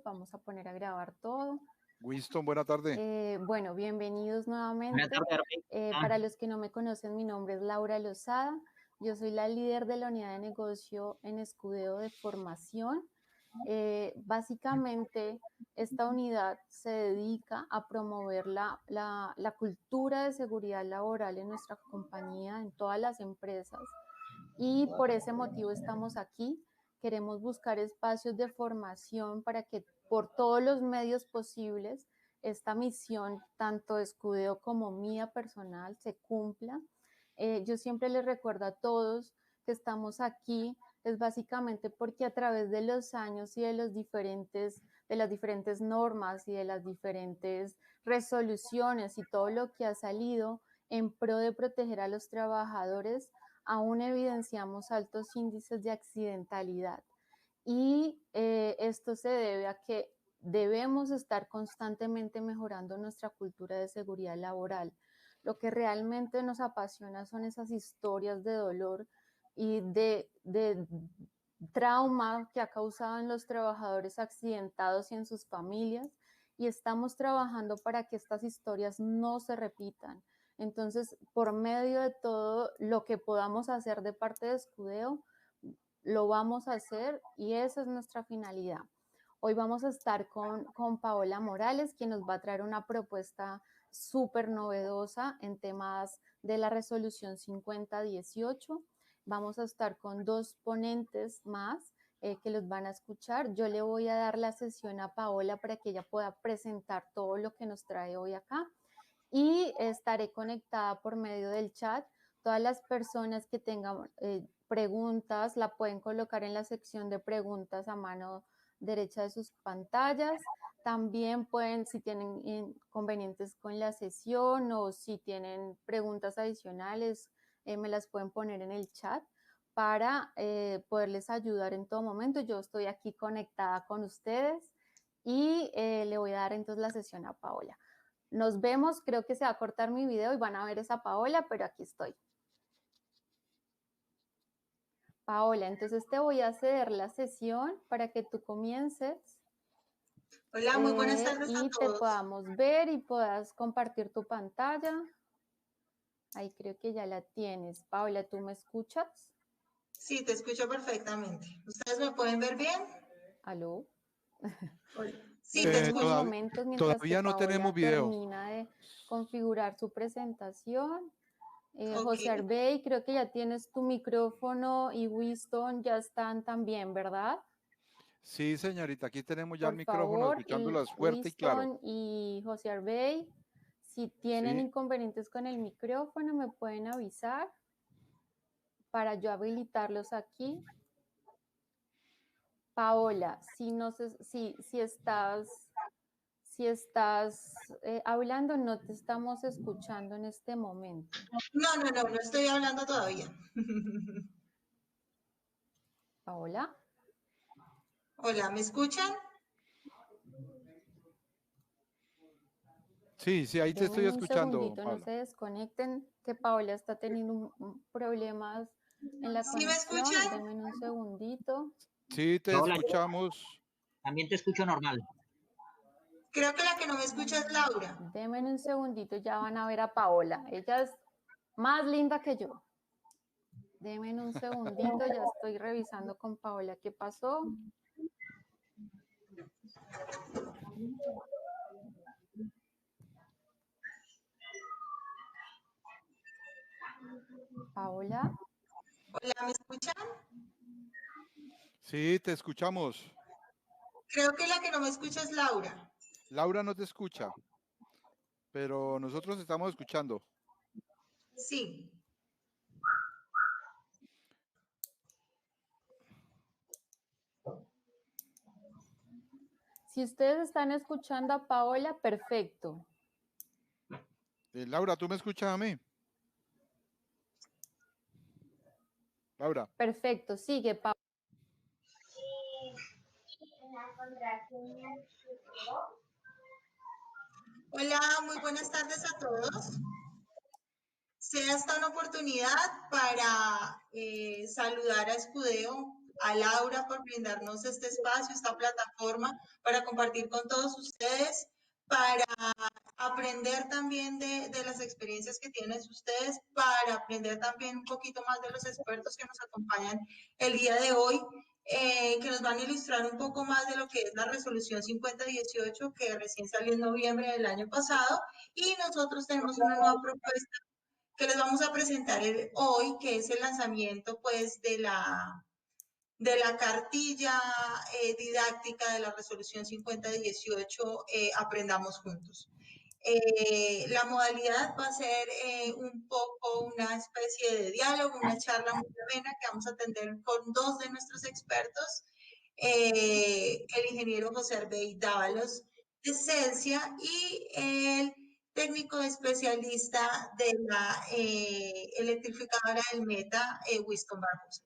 Vamos a poner a grabar todo. Winston, buena tarde. Bueno, bienvenidos nuevamente. Buena tarde, para los que no me conocen, mi nombre es Laura Lozada. Yo soy la líder de la unidad de negocio en Escudero de Formación. Básicamente, esta unidad se dedica a promover la cultura de seguridad laboral en nuestra compañía, en todas las empresas. Y por ese motivo estamos aquí. Queremos buscar espacios de formación para que por todos los medios posibles esta misión, tanto de Escudero como mía personal, se cumpla. Yo siempre les recuerdo a todos que estamos aquí, es básicamente porque a través de los años y de las diferentes normas y de las diferentes resoluciones y todo lo que ha salido en pro de proteger a los trabajadores, aún evidenciamos altos índices de accidentalidad. Y esto se debe a que debemos estar constantemente mejorando nuestra cultura de seguridad laboral. Lo que realmente nos apasiona son esas historias de dolor y de trauma que ha causado en los trabajadores accidentados y en sus familias, y estamos trabajando para que estas historias no se repitan. Entonces, por medio de todo lo que podamos hacer de parte de Escudero, lo vamos a hacer y esa es nuestra finalidad. Hoy vamos a estar con Paola Morales, quien nos va a traer una propuesta súper novedosa en temas de la resolución 5018. Vamos a estar con dos ponentes más que los van a escuchar. Yo le voy a dar la sesión a Paola para que ella pueda presentar todo lo que nos trae hoy acá. Y estaré conectada por medio del chat. Todas las personas que tengan preguntas la pueden colocar en la sección de preguntas a mano derecha de sus pantallas. También pueden, si tienen inconvenientes con la sesión o si tienen preguntas adicionales, me las pueden poner en el chat para poderles ayudar en todo momento. Yo estoy aquí conectada con ustedes y le voy a dar entonces la sesión a Paola. Nos vemos, creo que se va a cortar mi video y van a ver esa Paola, pero aquí estoy. Paola, entonces te voy a ceder la sesión para que tú comiences. Hola, muy buenas tardes a todos. Y te podamos ver y puedas compartir tu pantalla. Ahí creo que ya la tienes. Paola, ¿tú me escuchas? Sí, te escucho perfectamente. ¿Ustedes me pueden ver bien? ¿Aló? Sí, te escucho. Momentos, mientras todavía que no Paola tenemos video. termina de configurar su presentación. Okay. José Arbey, creo que ya tienes tu micrófono y Winston ya están también, ¿verdad? Sí, señorita, aquí tenemos ya Por el micrófono, favor, escuchándolas fuerte y claro. Winston y José Arbey, si tienen inconvenientes con el micrófono, me pueden avisar para yo habilitarlos aquí. Paola, si estás hablando, no te estamos escuchando en este momento. No estoy hablando todavía. Paola. Hola, ¿me escuchan? Sí, ahí te estoy escuchando. Un segundito, Paola. no se desconecten, que Paola está teniendo problemas en la conexión. ¿Sí me escuchan? Denme un segundito. Sí, te Paola, escuchamos. También te escucho normal. Creo que la que no me escucha es Laura. Denme un segundito, ya van a ver a Paola. Ella es más linda que yo. Denme un segundito, ya estoy revisando con Paola qué pasó. Paola. Hola, ¿me escuchan? Sí, te escuchamos. Creo que la que no me escucha es Laura. Laura no te escucha, pero nosotros estamos escuchando. Sí. Si ustedes están escuchando a Paola, perfecto. Laura, ¿tú me escuchas a mí? Laura. Perfecto, sigue, Paola. Hola, muy buenas tardes a todos. Sea esta una oportunidad para saludar a Escudero a Laura por brindarnos este espacio, esta plataforma para compartir con todos ustedes, para aprender también de las experiencias que tienen ustedes, para aprender también un poquito más de los expertos que nos acompañan el día de hoy, que nos van a ilustrar un poco más de lo que es la resolución 5018, que recién salió en noviembre del año pasado, y nosotros tenemos una nueva propuesta que les vamos a presentar hoy, que es el lanzamiento pues de la cartilla didáctica de la resolución 5018, Aprendamos Juntos. La modalidad va a ser un poco una especie de diálogo, una charla muy amena que vamos a tener con dos de nuestros expertos, el ingeniero José Arbey Dávalos de Celsia y el técnico especialista de la electrificadora del Meta, Winston Barbosa.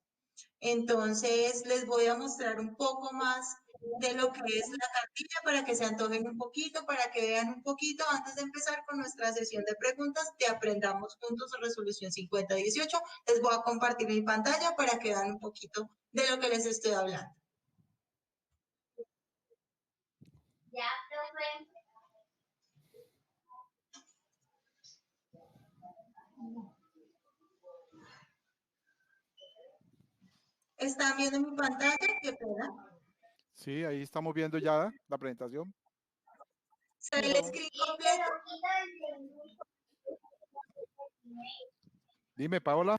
Entonces, les voy a mostrar un poco más de lo que es la cartilla para que se antojen un poquito, para que vean un poquito antes de empezar con nuestra sesión de preguntas de Aprendamos Juntos Resolución 5018. Les voy a compartir mi pantalla para que vean un poquito de lo que les estoy hablando. Ya, profe. ¿Están viendo mi pantalla? ¿Qué pena? Sí, ahí estamos viendo ya la presentación. ¿Se ve el screen completo? Dime, Paola.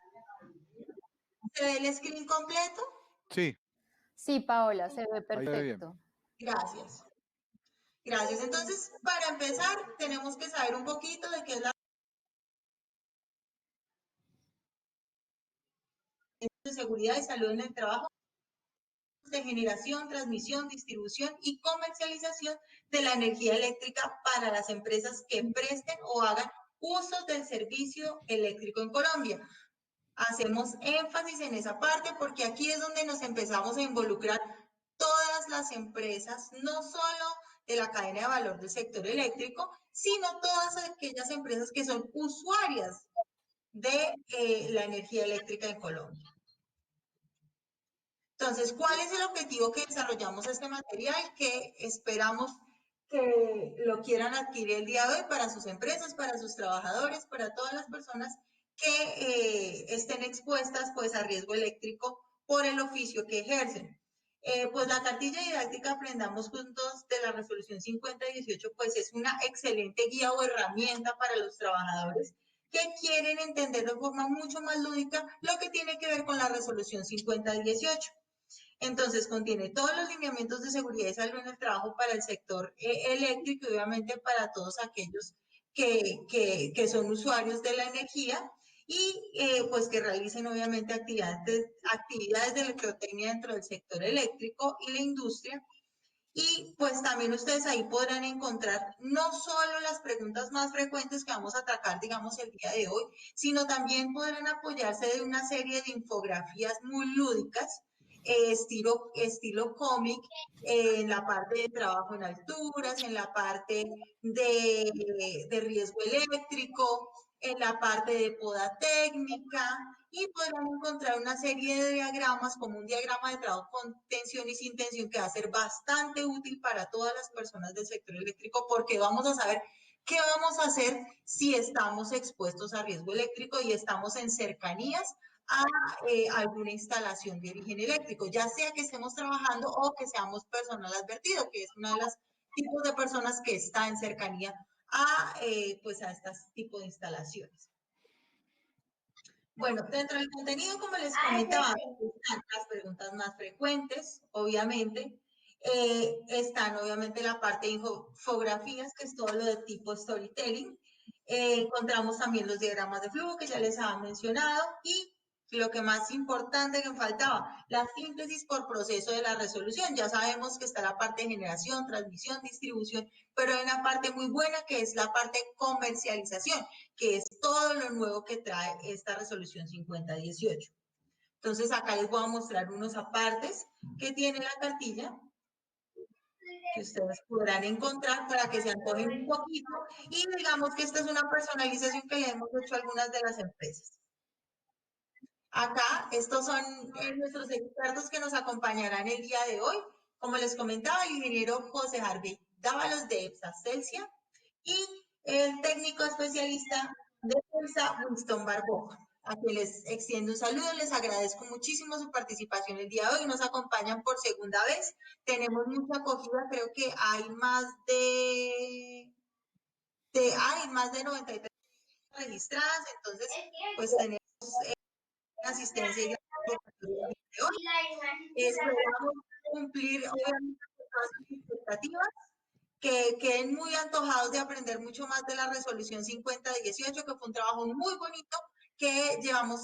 ¿Se ve el screen completo? Sí. Sí, Paola, se ve Ahí perfecto. se ve bien. Gracias. Gracias. Entonces, para empezar, tenemos que saber un poquito de qué es la de seguridad y salud en el trabajo, de generación, transmisión, distribución y comercialización de la energía eléctrica para las empresas que presten o hagan usos del servicio eléctrico en Colombia. Hacemos énfasis en esa parte porque aquí es donde nos empezamos a involucrar todas las empresas, no solo de la cadena de valor del sector eléctrico, sino todas aquellas empresas que son usuarias de la energía eléctrica en Colombia. Entonces, ¿cuál es el objetivo que desarrollamos este material? Que esperamos que lo quieran adquirir el día de hoy para sus empresas, para sus trabajadores, para todas las personas que estén expuestas pues a riesgo eléctrico por el oficio que ejercen. Pues la cartilla didáctica Aprendamos Juntos de la resolución 5018 pues es una excelente guía o herramienta para los trabajadores que quieren entender de forma mucho más lúdica lo que tiene que ver con la resolución 5018. Entonces, contiene todos los lineamientos de seguridad y salud en el trabajo para el sector eléctrico y obviamente para todos aquellos que son usuarios de la energía y pues que realicen obviamente actividades de electrotecnia dentro del sector eléctrico y la industria. Y pues también ustedes ahí podrán encontrar no solo las preguntas más frecuentes que vamos a atacar, digamos, el día de hoy, sino también podrán apoyarse de una serie de infografías muy lúdicas, estilo cómic, en la parte de trabajo en alturas, en la parte de riesgo eléctrico, en la parte de poda técnica, y podrán encontrar una serie de diagramas, como un diagrama de trabajo con tensión y sin tensión, que va a ser bastante útil para todas las personas del sector eléctrico, porque vamos a saber qué vamos a hacer si estamos expuestos a riesgo eléctrico y estamos en cercanías a alguna instalación de origen eléctrico, ya sea que estemos trabajando o que seamos personal advertido, que es uno de los tipos de personas que está en cercanía a este tipo de instalaciones. Bueno, dentro del contenido, como les comentaba, están las preguntas más frecuentes, obviamente. Están, obviamente, la parte de infografías, que es todo lo de tipo storytelling. Encontramos también los diagramas de flujo, que ya les había mencionado, y lo que más importante que faltaba, la síntesis por proceso de la resolución. Ya sabemos que está la parte de generación, transmisión, distribución, pero hay una parte muy buena que es la parte de comercialización, que es todo lo nuevo que trae esta resolución 5018. Entonces, acá les voy a mostrar unos apartes que tiene la cartilla, que ustedes podrán encontrar para que se antojen un poquito, y digamos que esta es una personalización que le hemos hecho a algunas de las empresas. Acá, estos son nuestros expertos que nos acompañarán el día de hoy. Como les comentaba, el ingeniero José Harvey Dávalos de EPSA Celsia y el técnico especialista de EPSA, Winston Barboja, a quien les extiendo un saludo. Les agradezco muchísimo su participación el día de hoy. Nos acompañan por segunda vez. Tenemos mucha acogida. Creo que hay más de 93 registradas. Entonces, pues tenemos asistencia y de hoy. Esperamos cumplir, obviamente, con todas sus expectativas, que queden muy antojados de aprender mucho más de la resolución 5018, que fue un trabajo muy bonito que llevamos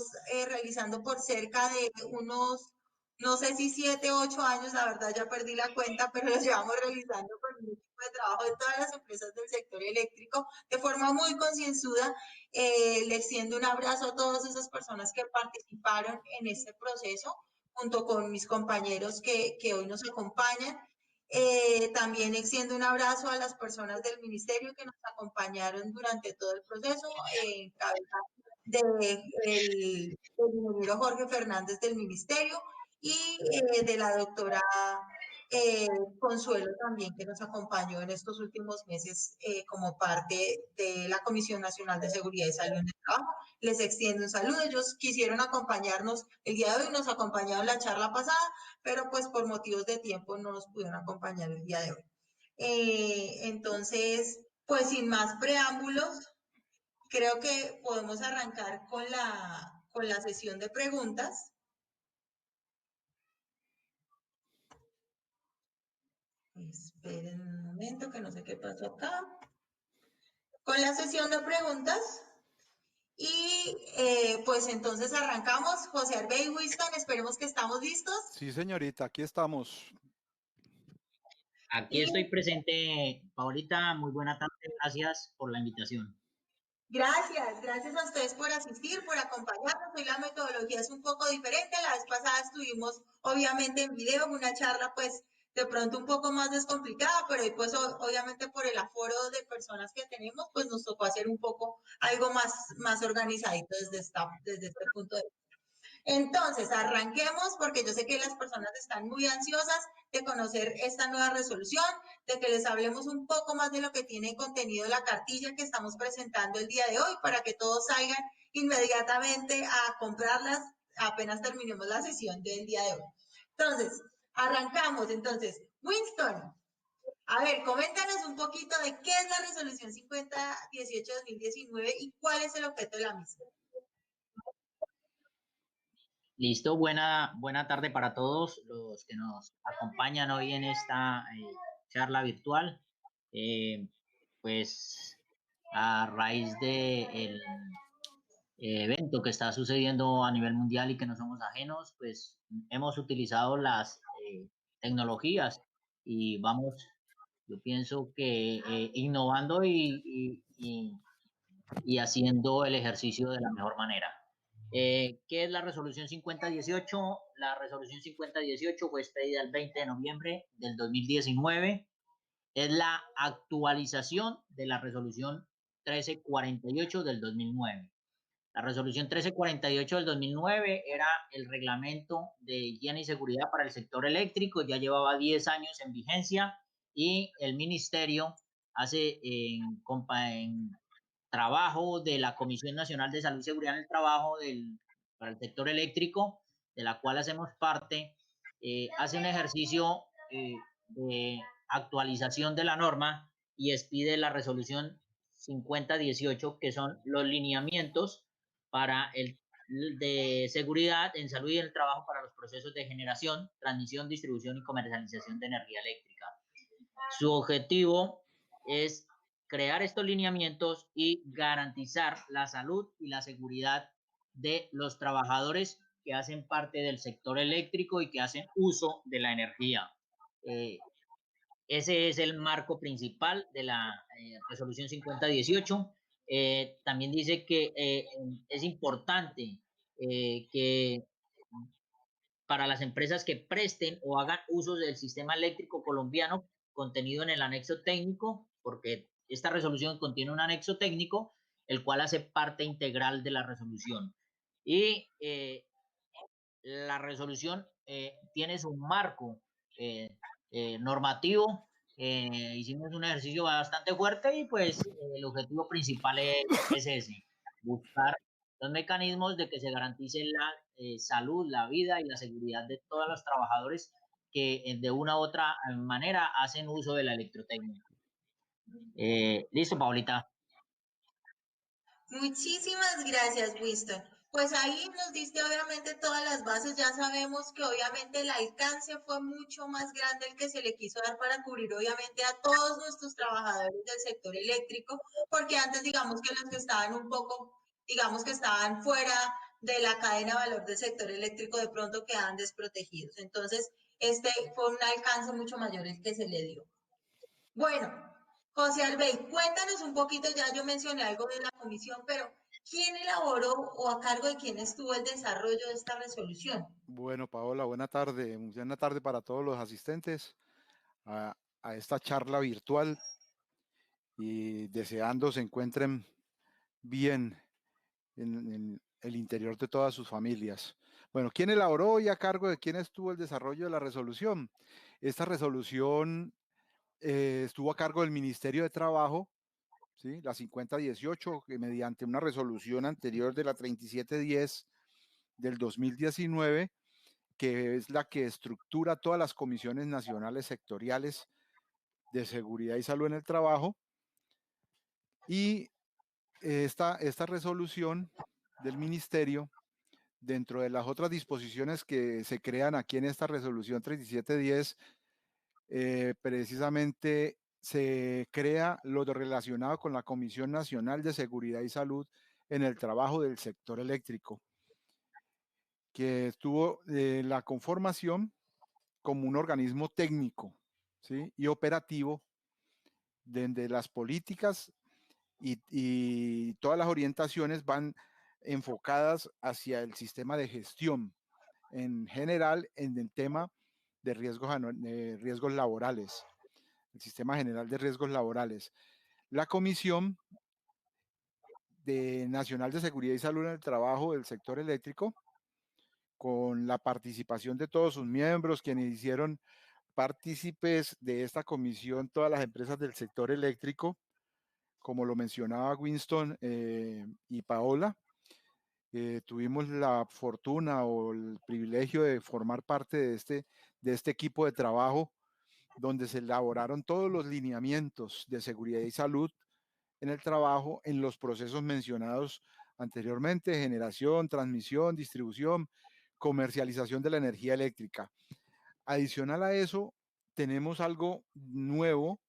realizando por cerca de unos, no sé si 7, 8 años, la verdad ya perdí la cuenta, pero lo llevamos realizando con un equipo de trabajo de todas las empresas del sector eléctrico de forma muy concienzuda. Le extiendo un abrazo a todas esas personas que participaron en este proceso, junto con mis compañeros que hoy nos acompañan. También extiendo un abrazo a las personas del ministerio que nos acompañaron durante todo el proceso, en cabeza del ingeniero Jorge Fernández del ministerio y de la doctora Consuelo también, que nos acompañó en estos últimos meses como parte de la Comisión Nacional de Seguridad y Salud en el Trabajo. Les extiendo un saludo. Ellos quisieron acompañarnos el día de hoy, nos acompañaron la charla pasada, pero pues por motivos de tiempo no nos pudieron acompañar el día de hoy. Entonces, pues sin más preámbulos, creo que podemos arrancar con la sesión de preguntas. Esperen un momento que no sé qué pasó acá. Con la sesión de preguntas. Y pues entonces arrancamos. José Arbey y Winston, esperemos que estamos listos. Sí, señorita, aquí estamos. Aquí estoy presente, Paulita. Muy buena tarde. Gracias por la invitación. Gracias a ustedes por asistir, por acompañarnos. Hoy la metodología es un poco diferente. La vez pasada estuvimos obviamente en video, una charla pues de pronto un poco más descomplicada, pero hoy pues obviamente por el aforo de personas que tenemos, pues nos tocó hacer un poco algo más organizadito desde este punto de vista. Entonces, arranquemos porque yo sé que las personas están muy ansiosas de conocer esta nueva resolución, de que les hablemos un poco más de lo que tiene contenido la cartilla que estamos presentando el día de hoy para que todos salgan inmediatamente a comprarlas apenas terminemos la sesión del día de hoy. Entonces, arrancamos. Entonces, Winston, a ver, coméntanos un poquito de qué es la resolución 5018-2019 y cuál es el objeto de la misma. Listo, buena tarde para todos los que nos acompañan hoy en esta charla virtual. Pues a raíz del evento que está sucediendo a nivel mundial y que no somos ajenos, pues hemos utilizado las tecnologías y vamos, yo pienso que innovando y haciendo el ejercicio de la mejor manera. ¿Qué es la resolución 5018? La resolución 5018 fue expedida el 20 de noviembre del 2019. Es la actualización de la resolución 1348 del 2009. La resolución 1348 del 2009 era el reglamento de higiene y seguridad para el sector eléctrico, ya llevaba 10 años en vigencia y el ministerio hace en trabajo de la Comisión Nacional de Salud y Seguridad en el Trabajo para el sector eléctrico, de la cual hacemos parte, hace un ejercicio de actualización de la norma y expide la resolución 5018, que son los lineamientos para de seguridad en salud y en el trabajo para los procesos de generación, transmisión, distribución y comercialización de energía eléctrica. Su objetivo es crear estos lineamientos y garantizar la salud y la seguridad de los trabajadores que hacen parte del sector eléctrico y que hacen uso de la energía. Ese es el marco principal de la resolución 5018. También dice que es importante que para las empresas que presten o hagan uso del sistema eléctrico colombiano contenido en el anexo técnico, porque esta resolución contiene un anexo técnico, el cual hace parte integral de la resolución. Y la resolución tiene su marco normativo. Hicimos un ejercicio bastante fuerte y pues el objetivo principal es ese, buscar los mecanismos de que se garantice la salud, la vida y la seguridad de todos los trabajadores que de una u otra manera hacen uso de la electrotecnia. Listo, Paulita. Muchísimas gracias, Winston. Pues ahí nos diste obviamente todas las bases, ya sabemos que obviamente el alcance fue mucho más grande el que se le quiso dar para cubrir obviamente a todos nuestros trabajadores del sector eléctrico, porque antes digamos que los que estaban un poco, digamos que estaban fuera de la cadena de valor del sector eléctrico de pronto quedaban desprotegidos. Entonces, este fue un alcance mucho mayor el que se le dio. Bueno, José Albey, cuéntanos un poquito, ya yo mencioné algo de la comisión, pero ¿quién elaboró o a cargo de quién estuvo el desarrollo de esta resolución? Bueno, Paola, buena tarde. Buena tarde para todos los asistentes a esta charla virtual y deseando se encuentren bien en el interior de todas sus familias. Bueno, ¿quién elaboró y a cargo de quién estuvo el desarrollo de la resolución? Esta resolución estuvo a cargo del Ministerio de Trabajo, ¿sí? La 5018, que mediante una resolución anterior de la 3710 del 2019, que es la que estructura todas las comisiones nacionales sectoriales de seguridad y salud en el trabajo. Y esta resolución del ministerio, dentro de las otras disposiciones que se crean aquí en esta resolución 3710, precisamente se crea lo relacionado con la Comisión Nacional de Seguridad y Salud en el trabajo del sector eléctrico, que tuvo la conformación como un organismo técnico, ¿sí? Y operativo, donde las políticas y todas las orientaciones van enfocadas hacia el sistema de gestión, en general en el tema de riesgos laborales, el sistema general de riesgos laborales. La Comisión Nacional de Seguridad y Salud en el Trabajo del sector eléctrico, con la participación de todos sus miembros, quienes hicieron partícipes de esta comisión todas las empresas del sector eléctrico, como lo mencionaba Winston y Paola. Tuvimos la fortuna o el privilegio de formar parte de este equipo de trabajo, donde se elaboraron todos los lineamientos de seguridad y salud en el trabajo en los procesos mencionados anteriormente: generación, transmisión, distribución, comercialización de la energía eléctrica. Adicional a eso, tenemos algo nuevo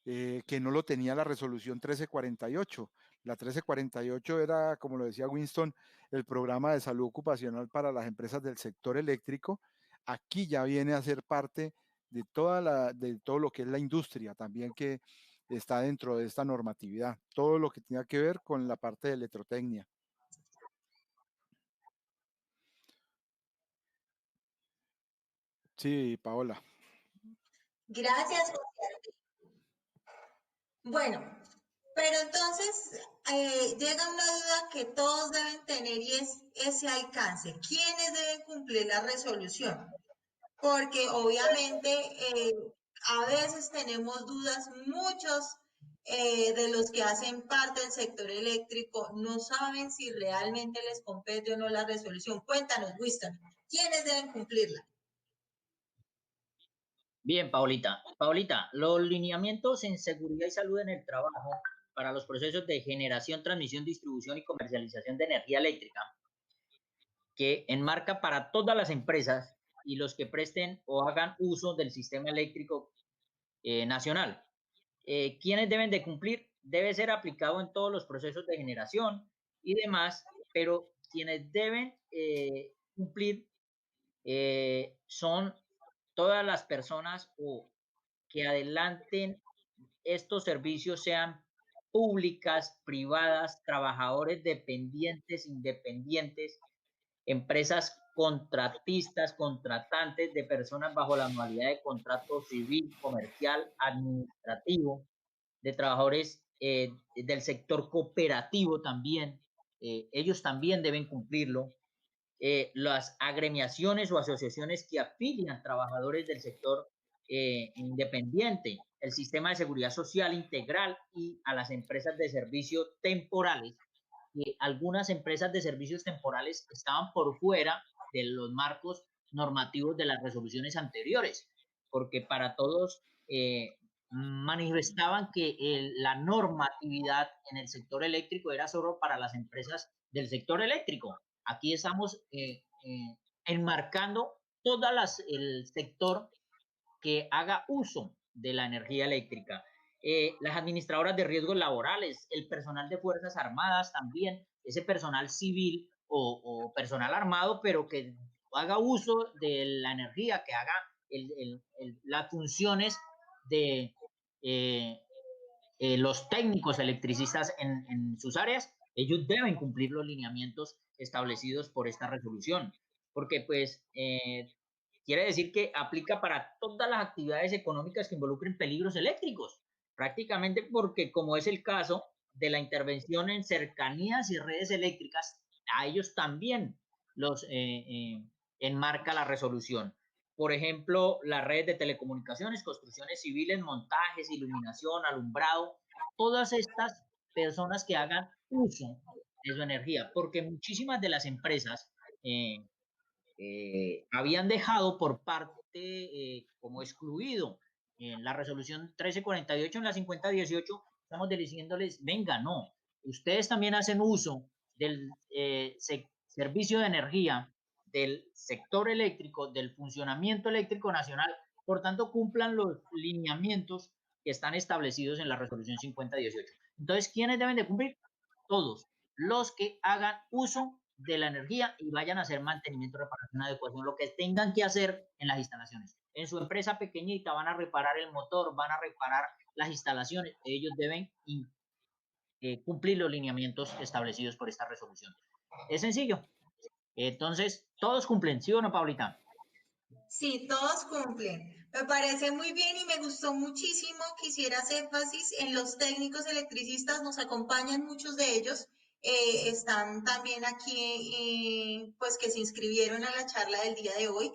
que no lo tenía la resolución 1348. La 1348 era, como lo decía Winston, el programa de salud ocupacional para las empresas del sector eléctrico. Aquí ya viene a ser parte de todo lo que es la industria, también que está dentro de esta normatividad, todo lo que tenga que ver con la parte de electrotecnia. Sí, Paola. Gracias, José. Bueno, pero entonces llega una duda que todos deben tener y es ese alcance. ¿Quiénes deben cumplir la resolución? Porque obviamente a veces tenemos dudas, muchos de los que hacen parte del sector eléctrico no saben si realmente les compete o no la resolución. Cuéntanos, Winston, ¿quiénes deben cumplirla? Bien, Paulita. Paulita, los lineamientos en seguridad y salud en el trabajo para los procesos de generación, transmisión, distribución y comercialización de energía eléctrica, que enmarca para todas las empresas y los que presten o hagan uso del sistema eléctrico nacional. ¿Quiénes deben de cumplir? Debe ser aplicado en todos los procesos de generación y demás, pero quienes deben cumplir son todas las personas o que adelanten estos servicios, sean públicas, privadas, trabajadores dependientes, independientes, empresas contratistas, contratantes de personas bajo la modalidad de contrato civil, comercial, administrativo, de trabajadores del sector cooperativo también. Ellos también deben cumplirlo. las agremiaciones o asociaciones que afilian trabajadores del sector independiente, el sistema de seguridad social integral y a las empresas de servicios temporales. Que algunas empresas de servicios temporales estaban por fuera de los marcos normativos de las resoluciones anteriores, porque para todos manifestaban que la normatividad en el sector eléctrico era solo para las empresas del sector eléctrico. Aquí estamos enmarcando el sector que haga uso de la energía eléctrica. Las administradoras de riesgos laborales, el personal de Fuerzas Armadas también, ese personal civil o personal armado, pero que haga uso de la energía, que haga las funciones de los técnicos electricistas en sus áreas, ellos deben cumplir los lineamientos establecidos por esta resolución, porque pues quiere decir que aplica para todas las actividades económicas que involucren peligros eléctricos, prácticamente porque como es el caso de la intervención en cercanías y redes eléctricas, a ellos también los enmarca la resolución. Por ejemplo, las redes de telecomunicaciones, construcciones civiles, montajes, iluminación, alumbrado, todas estas personas que hagan uso de su energía, porque muchísimas de las empresas habían dejado por parte como excluido en la resolución 1348, en la 5018, estamos diciéndoles, venga, no, ustedes también hacen uso del servicio de energía del sector eléctrico, del funcionamiento eléctrico nacional, por tanto cumplan los lineamientos que están establecidos en la resolución 5018. Entonces, ¿quiénes deben de cumplir? Todos los que hagan uso de la energía y vayan a hacer mantenimiento, reparación, adecuación, lo que tengan que hacer en las instalaciones. En su empresa pequeñita van a reparar el motor, van a reparar las instalaciones, ellos deben cumplir los lineamientos establecidos por esta resolución. Es sencillo. Entonces, todos cumplen, ¿sí o no, Paulita? Sí, todos cumplen. Me parece muy bien y me gustó muchísimo que hicieras énfasis en los técnicos electricistas, nos acompañan muchos de ellos, están también aquí, pues que se inscribieron a la charla del día de hoy.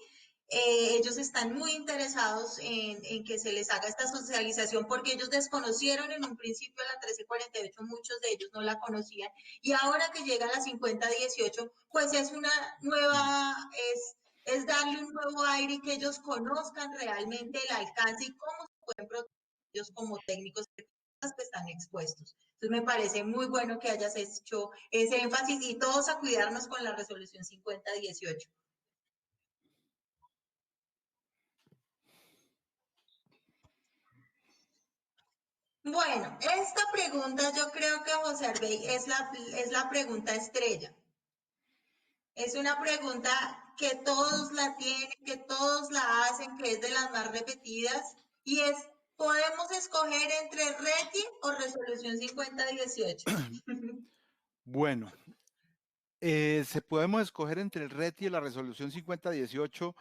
Ellos están muy interesados en que se les haga esta socialización porque ellos desconocieron en un principio la 1348, muchos de ellos no la conocían, y ahora que llega la 5018, pues es una nueva, es darle un nuevo aire y que ellos conozcan realmente el alcance y cómo se pueden proteger ellos como técnicos que están expuestos. Entonces me parece muy bueno que hayas hecho ese énfasis y todos a cuidarnos con la resolución 5018. Bueno, esta pregunta yo creo que José Arbey es la pregunta estrella. Es una pregunta que todos la tienen, que todos la hacen, que es de las más repetidas, y es, ¿podemos escoger entre RETI o resolución 5018? Bueno, se podemos escoger entre el RETI y la resolución 5018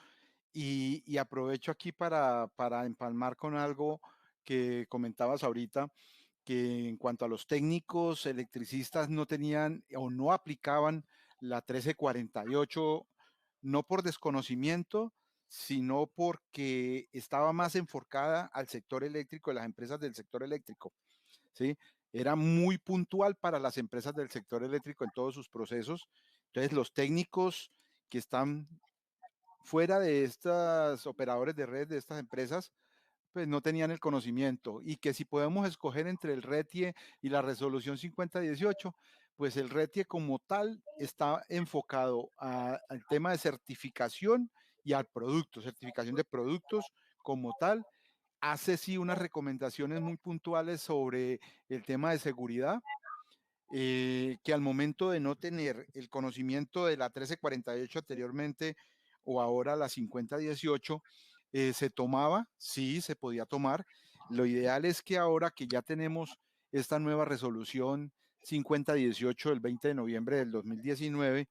y aprovecho aquí para empalmar con algo que comentabas ahorita, que en cuanto a los técnicos electricistas no tenían o no aplicaban la 1348, no por desconocimiento, sino porque estaba más enfocada al sector eléctrico, de las empresas del sector eléctrico, ¿sí? Era muy puntual para las empresas del sector eléctrico en todos sus procesos. Entonces, los técnicos que están fuera de estos operadores de red, de estas empresas, pues no tenían el conocimiento, y que si podemos escoger entre el RETIE y la resolución 5018, pues el RETIE como tal está enfocado al tema de certificación y al producto, certificación de productos como tal. Hace sí unas recomendaciones muy puntuales sobre el tema de seguridad, que al momento de no tener el conocimiento de la 1348 anteriormente o ahora la 5018, se tomaba, sí, se podía tomar. Lo ideal es que ahora que ya tenemos esta nueva resolución 5018 del 20 de noviembre del 2019,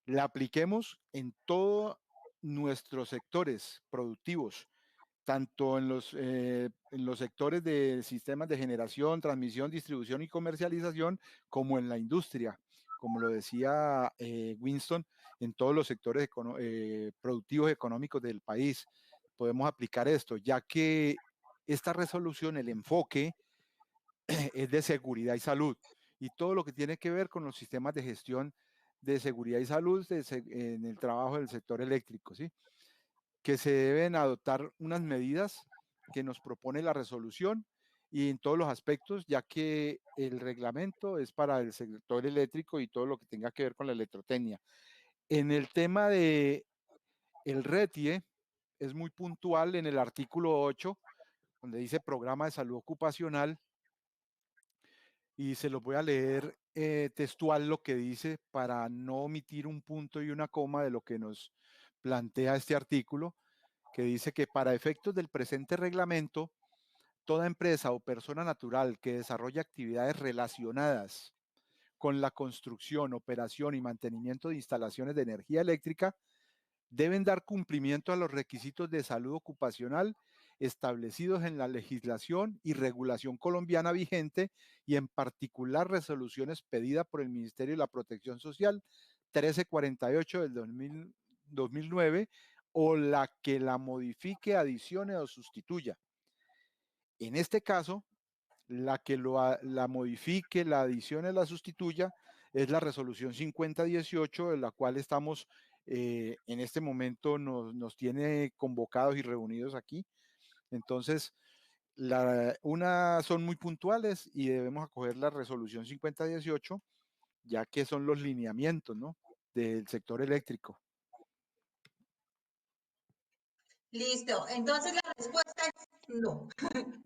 la apliquemos en todos nuestros sectores productivos, tanto en los sectores de sistemas de generación, transmisión, distribución y comercialización, como en la industria, como lo decía Winston, en todos los sectores productivos económicos del país. Podemos aplicar esto, ya que esta resolución, el enfoque es de seguridad y salud, y todo lo que tiene que ver con los sistemas de gestión de seguridad y salud en el trabajo del sector eléctrico, ¿sí? Que se deben adoptar unas medidas que nos propone la resolución y en todos los aspectos, ya que el reglamento es para el sector eléctrico y todo lo que tenga que ver con la electrotecnia. En el tema de el RETIE, es muy puntual en el artículo 8, donde dice Programa de Salud Ocupacional, y se los voy a leer textual lo que dice para no omitir un punto y una coma de lo que nos plantea este artículo, que dice que para efectos del presente reglamento, toda empresa o persona natural que desarrolle actividades relacionadas con la construcción, operación y mantenimiento de instalaciones de energía eléctrica deben dar cumplimiento a los requisitos de salud ocupacional establecidos en la legislación y regulación colombiana vigente y en particular resoluciones pedidas por el Ministerio de la Protección Social 1348 del 2009 o la que la modifique, adicione o sustituya. En este caso, la que la modifique, la adicione, la sustituya es la resolución 5018, de la cual estamos en este momento nos tiene convocados y reunidos aquí. Entonces, unas son muy puntuales y debemos acoger la resolución 5018, ya que son los lineamientos, ¿no?, del sector eléctrico. Listo, entonces la respuesta es no,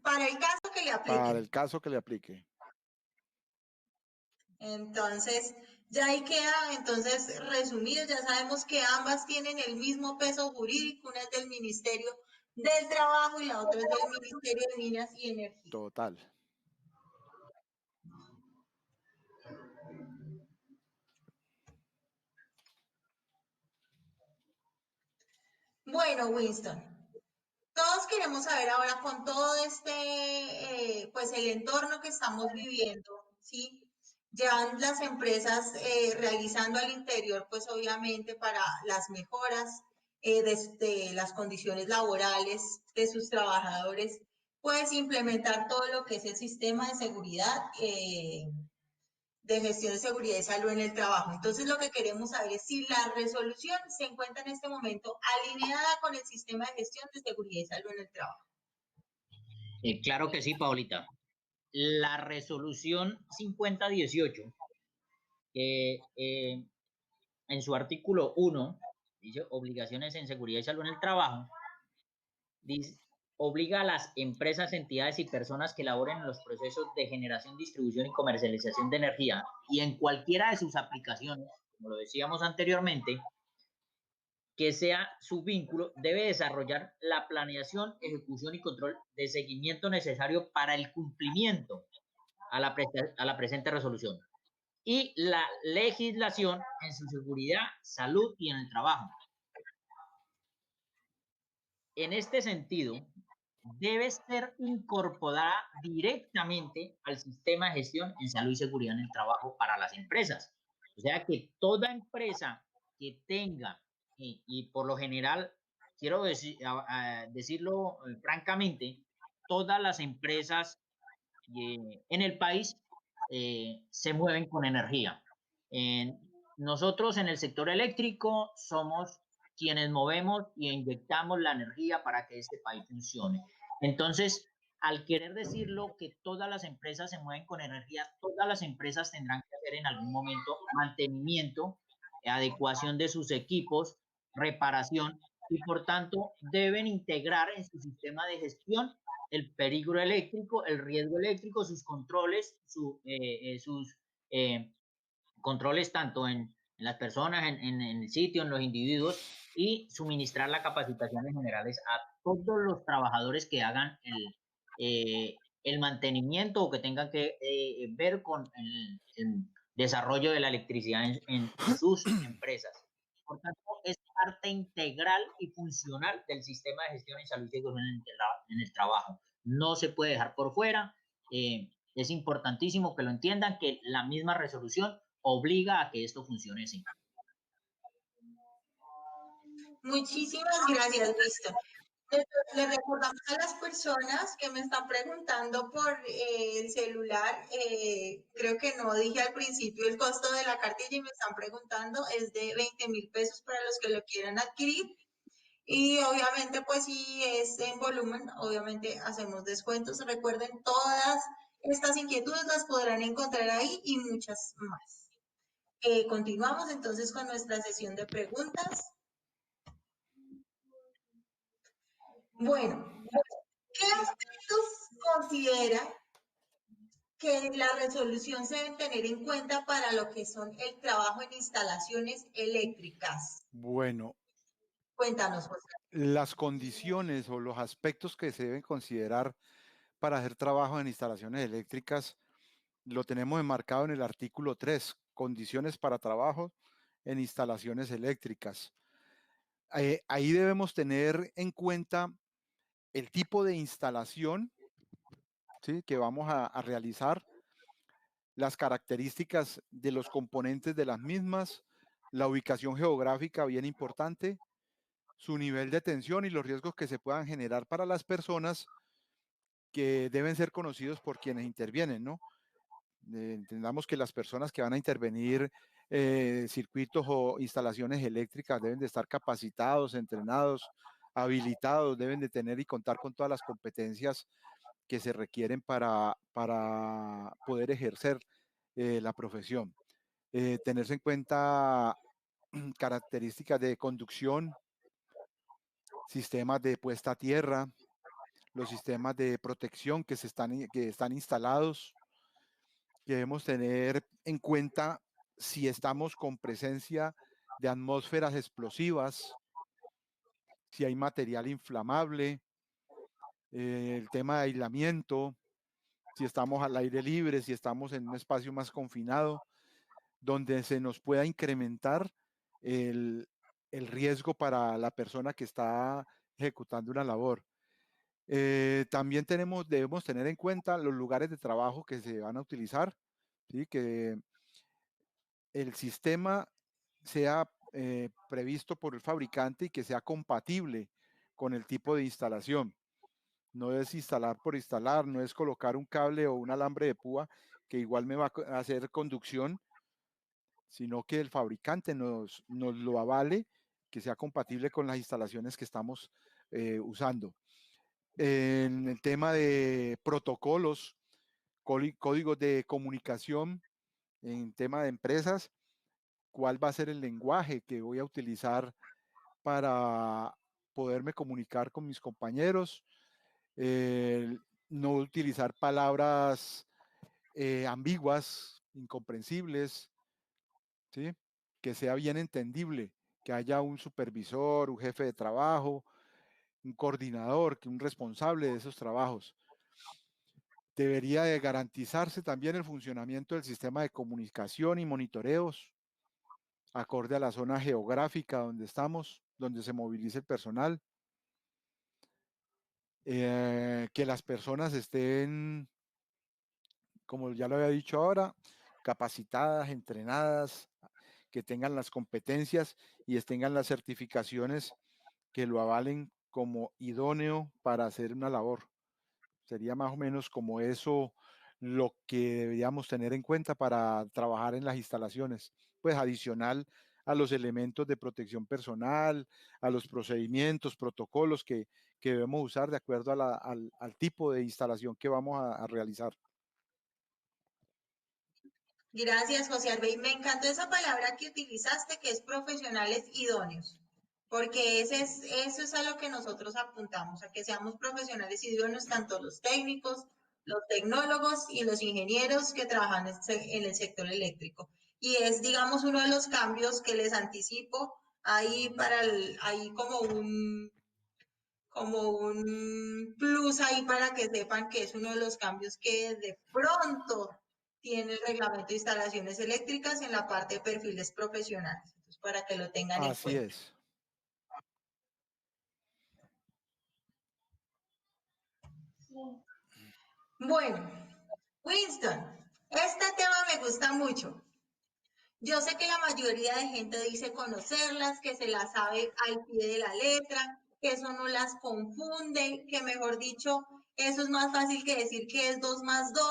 para el caso que le aplique. Para el caso que le aplique. Entonces, ya ahí queda, entonces, resumido, ya sabemos que ambas tienen el mismo peso jurídico, una es del Ministerio del Trabajo y la otra es del Ministerio de Minas y Energía. Total. Bueno, Winston, todos queremos saber ahora con todo este, pues el entorno que estamos viviendo, ¿sí? Llevan las empresas realizando al interior, pues obviamente para las mejoras de las condiciones laborales de sus trabajadores, pues implementar todo lo que es el sistema de seguridad, de gestión de seguridad y salud en el trabajo. Entonces, lo que queremos saber es si la resolución se encuentra en este momento alineada con el sistema de gestión de seguridad y salud en el trabajo. Claro que sí, Paulita. La resolución 5018, en su artículo 1, dice obligaciones en seguridad y salud en el trabajo, dice, obliga a las empresas, entidades y personas que laboren en los procesos de generación, distribución y comercialización de energía y en cualquiera de sus aplicaciones, como lo decíamos anteriormente, que sea su vínculo, debe desarrollar la planeación, ejecución y control de seguimiento necesario para el cumplimiento a la presente resolución y la legislación en su seguridad, salud y en el trabajo. En este sentido, debe ser incorporada directamente al sistema de gestión en salud y seguridad en el trabajo para las empresas. O sea que toda empresa que tenga, y por lo general, quiero decirlo francamente, todas las empresas en el país se mueven con energía. Nosotros en el sector eléctrico somos quienes movemos y inyectamos la energía para que este país funcione. Entonces, al querer decirlo que todas las empresas se mueven con energía, todas las empresas tendrán que hacer en algún momento mantenimiento, adecuación de sus equipos, reparación, y por tanto deben integrar en su sistema de gestión el peligro eléctrico, el riesgo eléctrico, sus controles, sus controles tanto en las personas, en el sitio, en los individuos, y suministrar las capacitaciones generales a todos los trabajadores que hagan el mantenimiento o que tengan que ver con el desarrollo de la electricidad en sus empresas. Por tanto, es parte integral y funcional del sistema de gestión en salud y seguridad en el trabajo. No se puede dejar por fuera. Es importantísimo que lo entiendan, que la misma resolución obliga a que esto funcione así. Muchísimas gracias, Winston. Le recordamos a las personas que me están preguntando por el celular, creo que no dije al principio el costo de la cartilla y me están preguntando, es de 20,000 pesos para los que lo quieran adquirir. Y obviamente, pues si es en volumen, obviamente hacemos descuentos. Recuerden, todas estas inquietudes las podrán encontrar ahí y muchas más. Continuamos entonces con nuestra sesión de preguntas. Bueno, ¿qué aspectos considera que la resolución se debe tener en cuenta para lo que son el trabajo en instalaciones eléctricas? Bueno, Cuéntanos, José. las condiciones o los aspectos que se deben considerar para hacer trabajo en instalaciones eléctricas lo tenemos enmarcado en el artículo 3, condiciones para trabajo en instalaciones eléctricas. Ahí debemos tener en cuenta el tipo de instalación, ¿sí?, que vamos a realizar, las características de los componentes de las mismas, la ubicación geográfica bien importante, su nivel de tensión y los riesgos que se puedan generar para las personas que deben ser conocidos por quienes intervienen, ¿no? Entendamos que las personas que van a intervenir circuitos o instalaciones eléctricas deben de estar capacitados, entrenados, habilitados, deben de tener y contar con todas las competencias que se requieren para poder ejercer la profesión. Tenerse en cuenta características de conducción, sistemas de puesta a tierra, los sistemas de protección que están instalados. Debemos tener en cuenta si estamos con presencia de atmósferas explosivas, si hay material inflamable, el tema de aislamiento, si estamos al aire libre, si estamos en un espacio más confinado, donde se nos pueda incrementar el, el riesgo para la persona que está ejecutando una labor. También debemos tener en cuenta los lugares de trabajo que se van a utilizar, ¿sí?, que el sistema sea previsto por el fabricante y que sea compatible con el tipo de instalación. No es instalar por instalar, no es colocar un cable o un alambre de púa que igual me va a hacer conducción, sino que el fabricante nos lo avale, que sea compatible con las instalaciones que estamos usando. En el tema de protocolos, códigos de comunicación, en tema de empresas, cuál va a ser el lenguaje que voy a utilizar para poderme comunicar con mis compañeros, no utilizar palabras ambiguas, incomprensibles, ¿sí?, que sea bien entendible, que haya un supervisor, un jefe de trabajo, un coordinador, un responsable de esos trabajos. Debería de garantizarse también el funcionamiento del sistema de comunicación y monitoreos, acorde a la zona geográfica donde estamos, donde se movilice el personal. Que las personas estén, como ya lo había dicho ahora, capacitadas, entrenadas, que tengan las competencias y tengan las certificaciones que lo avalen como idóneo para hacer una labor. Sería más o menos como eso lo que deberíamos tener en cuenta para trabajar en las instalaciones, pues adicional a los elementos de protección personal, a los procedimientos, protocolos que debemos usar de acuerdo al tipo de instalación que vamos a realizar. Gracias, José Arbey. Me encantó esa palabra que utilizaste, que es profesionales idóneos, porque eso es a lo que nosotros apuntamos, a que seamos profesionales idóneos, tanto los técnicos, los tecnólogos y los ingenieros que trabajan en el sector eléctrico. Y es, digamos, uno de los cambios que les anticipo ahí ahí como un plus ahí para que sepan que es uno de los cambios que de pronto tiene el reglamento de instalaciones eléctricas en la parte de perfiles profesionales. Entonces, para que lo tengan en Así cuenta. es. Bueno, Winston, este tema me gusta mucho. Yo sé que la mayoría de gente dice conocerlas, que se las sabe al pie de la letra, que eso no las confunde, que mejor dicho, eso es más fácil que decir que es 2 más 2.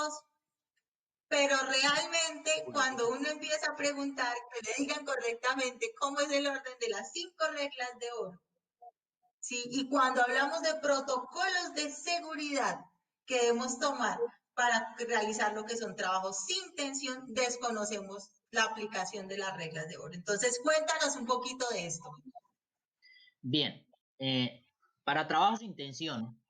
Pero realmente cuando uno empieza a preguntar, que le digan correctamente cómo es el orden de las 5 reglas de oro. ¿Sí? Y cuando hablamos de protocolos de seguridad que debemos tomar para realizar lo que son trabajos sin tensión, desconocemos la aplicación de las reglas de oro. Entonces, cuéntanos un poquito de esto. Bien, para trabajos sin tensión,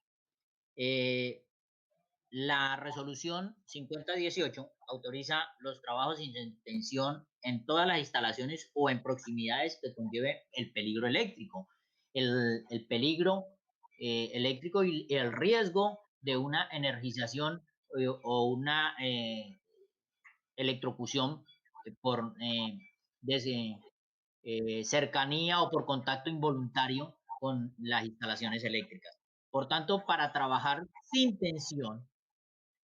la resolución 5018 autoriza los trabajos sin tensión en todas las instalaciones o en proximidades que conlleve el peligro eléctrico. El peligro eléctrico y el riesgo de una energización o una electrocución por cercanía o por contacto involuntario con las instalaciones eléctricas. Por tanto, para trabajar sin tensión,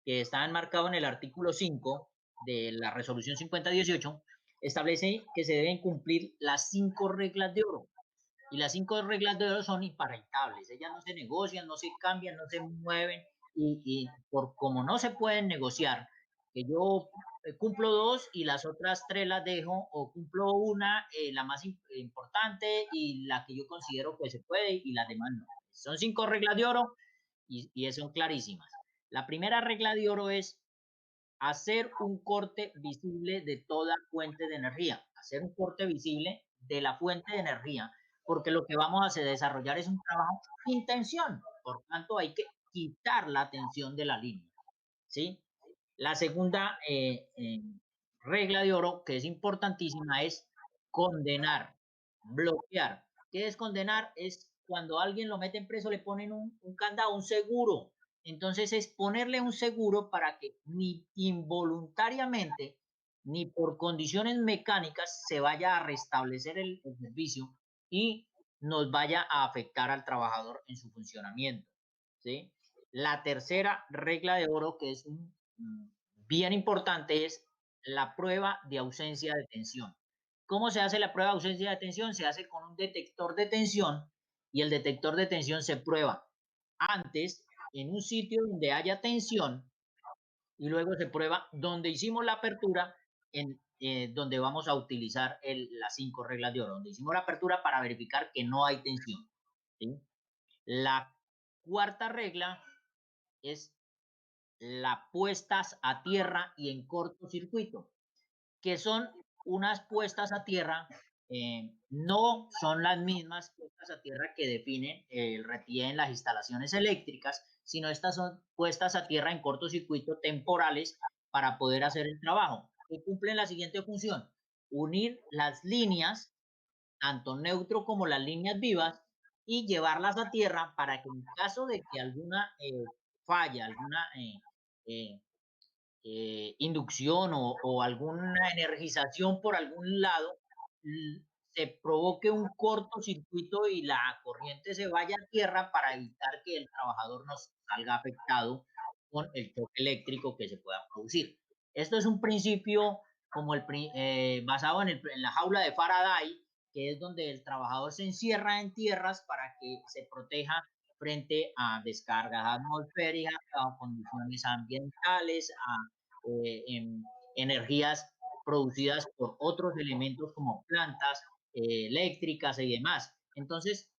que está enmarcado en el artículo 5 de la resolución 5018, establece que se deben cumplir las 5 reglas de oro. Y las 5 reglas de oro son imparentables. Ellas no se negocian, no se cambian, no se mueven. Y por como no se pueden negociar, que yo cumplo 2 y las otras 3 las dejo, o cumplo una, la más importante y la que yo considero que se puede y las demás no. Son 5 reglas de oro y son clarísimas. La primera regla de oro es hacer un corte visible de toda fuente de energía, hacer un corte visible de la fuente de energía, porque lo que vamos a hacer, desarrollar es un trabajo sin tensión, por tanto hay que quitar la tensión de la línea, ¿sí? La segunda regla de oro, que es importantísima, es condenar, bloquear. ¿Qué es condenar? Es cuando alguien lo meten preso, le ponen un candado, un seguro. Entonces es ponerle un seguro para que ni involuntariamente ni por condiciones mecánicas se vaya a restablecer el servicio y nos vaya a afectar al trabajador en su funcionamiento, ¿sí? La tercera regla de oro, que es bien importante, es la prueba de ausencia de tensión. ¿Cómo se hace la prueba de ausencia de tensión? Se hace con un detector de tensión y el detector de tensión se prueba antes en un sitio donde haya tensión y luego se prueba donde hicimos la apertura, en donde vamos a utilizar las 5 reglas de oro, donde hicimos la apertura para verificar que no hay tensión, ¿sí? La cuarta regla es las puestas a tierra y en cortocircuito, que son unas puestas a tierra, no son las mismas puestas a tierra que definen el RETIE en las instalaciones eléctricas, sino estas son puestas a tierra en cortocircuito temporales para poder hacer el trabajo, que cumplen la siguiente función: unir las líneas, tanto neutro como las líneas vivas, y llevarlas a tierra para que en caso de que alguna falla, alguna eh, inducción o alguna energización por algún lado, se provoque un cortocircuito y la corriente se vaya a tierra para evitar que el trabajador no salga afectado con el choque eléctrico que se pueda producir. Esto es un principio como basado en la jaula de Faraday, que es donde el trabajador se encierra en tierras para que se proteja frente a descargas atmosféricas, a condiciones ambientales, a energías producidas por otros elementos como plantas eléctricas y demás. Entonces,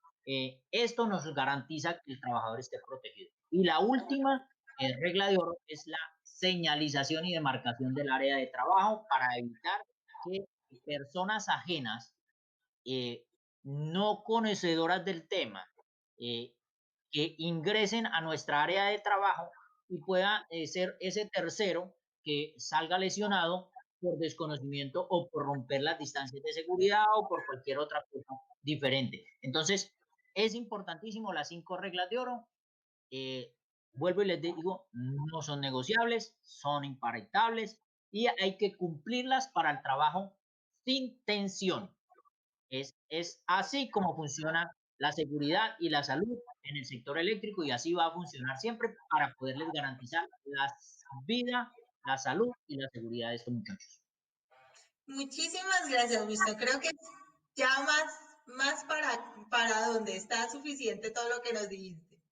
esto nos garantiza que el trabajador esté protegido. Y la última regla de oro es la señalización y demarcación del área de trabajo para evitar que personas ajenas, no conocedoras del tema, que ingresen a nuestra área de trabajo y pueda ser ese tercero que salga lesionado por desconocimiento o por romper las distancias de seguridad o por cualquier otra cosa diferente. Entonces, es importantísimo las 5 reglas de oro. Vuelvo y les digo, no son negociables, son imparentables y hay que cumplirlas para el trabajo sin tensión. Es así como funciona la seguridad y la salud en el sector eléctrico y así va a funcionar siempre para poderles garantizar la vida, la salud y la seguridad de estos muchachos. Muchísimas gracias, Winston. Creo que ya más para donde está suficiente todo lo que nos dijiste.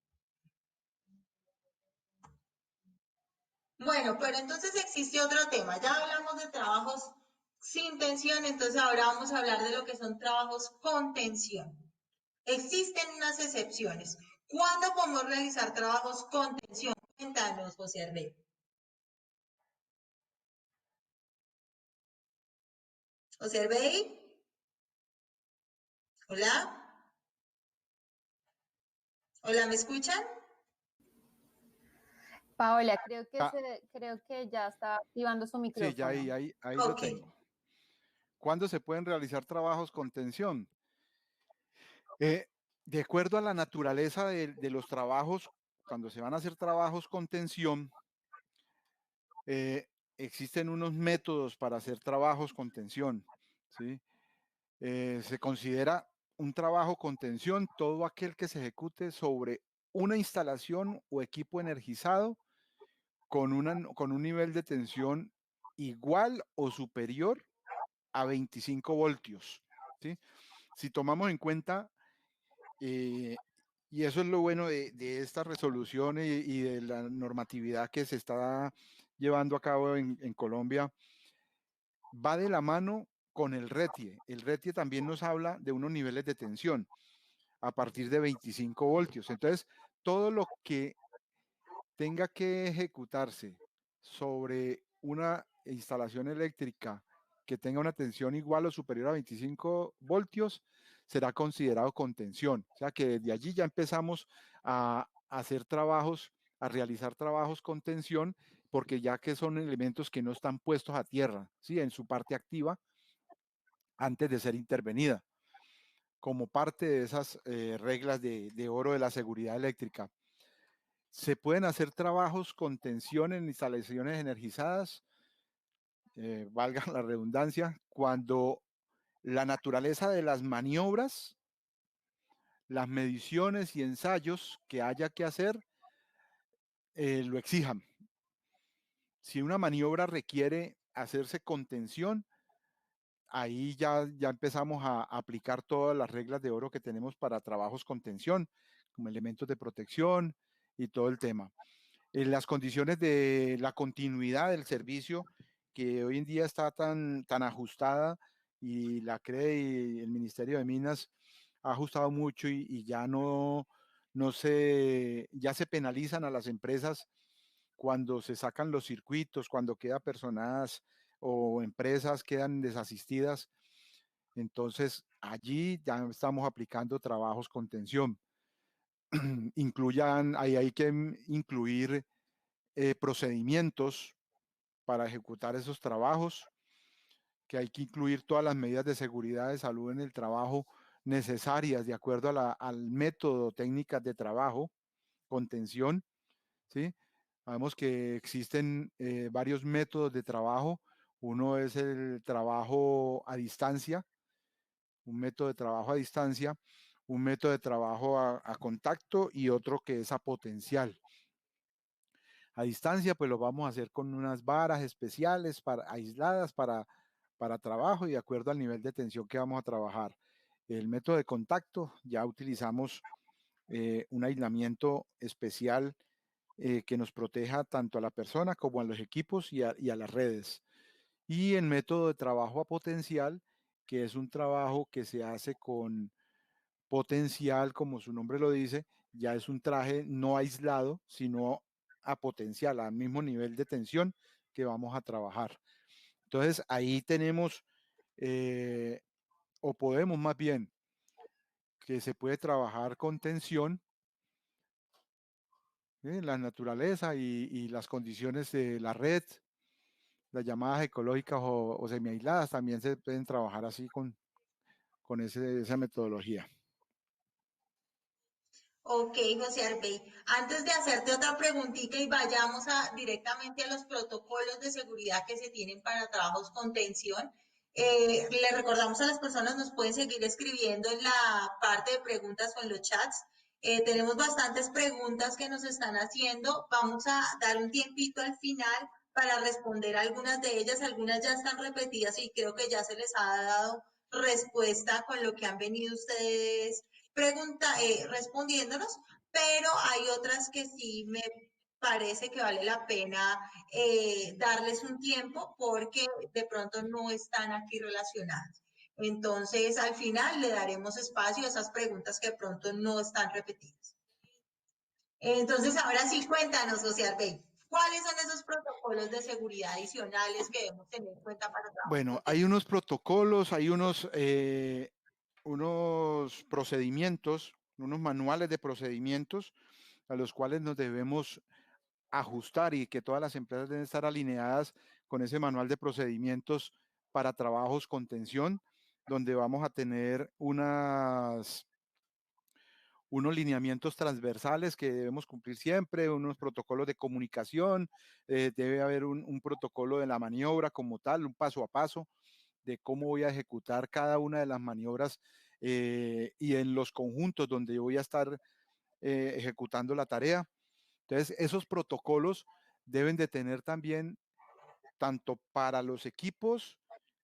Bueno, pero entonces existe otro tema. Ya hablamos de trabajos sin tensión, entonces ahora vamos a hablar de lo que son trabajos con tensión. Existen unas excepciones. ¿Cuándo podemos realizar trabajos con tensión? Cuéntanos, José Arbey. José Arbey. Hola. Hola, ¿me escuchan? Paola, creo Ah, que ya está activando su sí, micrófono. ya ahí lo tengo. ¿Cuándo se pueden realizar trabajos con tensión? De acuerdo a la naturaleza de los trabajos, cuando se van a hacer trabajos con tensión, existen unos métodos para hacer trabajos con tensión, ¿sí? Se considera un trabajo con tensión todo aquel que se ejecute sobre una instalación o equipo energizado con un nivel de tensión igual o superior a 25 voltios, ¿sí? Si tomamos en cuenta, y eso es lo bueno de esta resolución y de la normatividad que se está llevando a cabo en Colombia, va de la mano con el RETIE. El RETIE también nos habla de unos niveles de tensión a partir de 25 voltios. Entonces, todo lo que tenga que ejecutarse sobre una instalación eléctrica que tenga una tensión igual o superior a 25 voltios será considerado con tensión. O sea que desde allí ya empezamos a hacer trabajos, a realizar trabajos con tensión, porque ya que son elementos que no están puestos a tierra, ¿sí? En su parte activa antes de ser intervenida, como parte de esas reglas de oro de la seguridad eléctrica. Se pueden hacer trabajos con tensión en instalaciones energizadas, valga la redundancia, cuando la naturaleza de las maniobras, las mediciones y ensayos que haya que hacer lo exijan. Si una maniobra requiere hacerse con tensión, ahí ya empezamos a aplicar todas las reglas de oro que tenemos para trabajos con tensión, como elementos de protección y todo el tema. En las condiciones de la continuidad del servicio, que hoy en día está tan ajustada, y la CRE y el Ministerio de Minas ha ajustado mucho y ya ya se penalizan a las empresas cuando se sacan los circuitos, cuando queda personas o empresas quedan desasistidas. Entonces allí ya estamos aplicando trabajos con tensión. Hay que incluir procedimientos para ejecutar esos trabajos, que hay que incluir todas las medidas de seguridad de salud en el trabajo necesarias de acuerdo al método, técnicas de trabajo con tensión, ¿sí? Sabemos que existen varios métodos de trabajo. Uno es el trabajo a distancia, un método de trabajo a distancia, un método de trabajo a contacto y otro que es a potencial. A distancia, pues lo vamos a hacer con unas varas especiales aisladas para trabajo y de acuerdo al nivel de tensión que vamos a trabajar. El método de contacto, ya utilizamos un aislamiento especial que nos proteja tanto a la persona como a los equipos y a las redes. Y el método de trabajo a potencial, que es un trabajo que se hace con potencial, como su nombre lo dice, ya es un traje no aislado, sino a potencial, al mismo nivel de tensión que vamos a trabajar. Entonces ahí tenemos, o podemos más bien, que se puede trabajar con tensión, la naturaleza y las condiciones de la red, las llamadas ecológicas o semiaisladas también se pueden trabajar así con esa metodología. Ok, José Arbey. Antes de hacerte otra preguntita y vayamos directamente a los protocolos de seguridad que se tienen para trabajos con tensión, le recordamos a las personas, nos pueden seguir escribiendo en la parte de preguntas o en los chats. Tenemos bastantes preguntas que nos están haciendo. Vamos a dar un tiempito al final para responder a algunas de ellas. Algunas ya están repetidas y creo que ya se les ha dado respuesta con lo que han venido ustedes respondiéndonos, pero hay otras que sí me parece que vale la pena darles un tiempo porque de pronto no están aquí relacionadas. Entonces, al final le daremos espacio a esas preguntas que de pronto no están repetidas. Entonces, ahora sí, cuéntanos, José Arbey, ¿cuáles son esos protocolos de seguridad adicionales que debemos tener en cuenta para trabajar? Bueno, hay unos protocolos, hay unos procedimientos, unos manuales de procedimientos a los cuales nos debemos ajustar y que todas las empresas deben estar alineadas con ese manual de procedimientos para trabajos con tensión, donde vamos a tener unos lineamientos transversales que debemos cumplir siempre, unos protocolos de comunicación, debe haber un protocolo de la maniobra como tal, un paso a paso de cómo voy a ejecutar cada una de las maniobras y en los conjuntos donde yo voy a estar ejecutando la tarea. Entonces, esos protocolos deben de tener también tanto para los equipos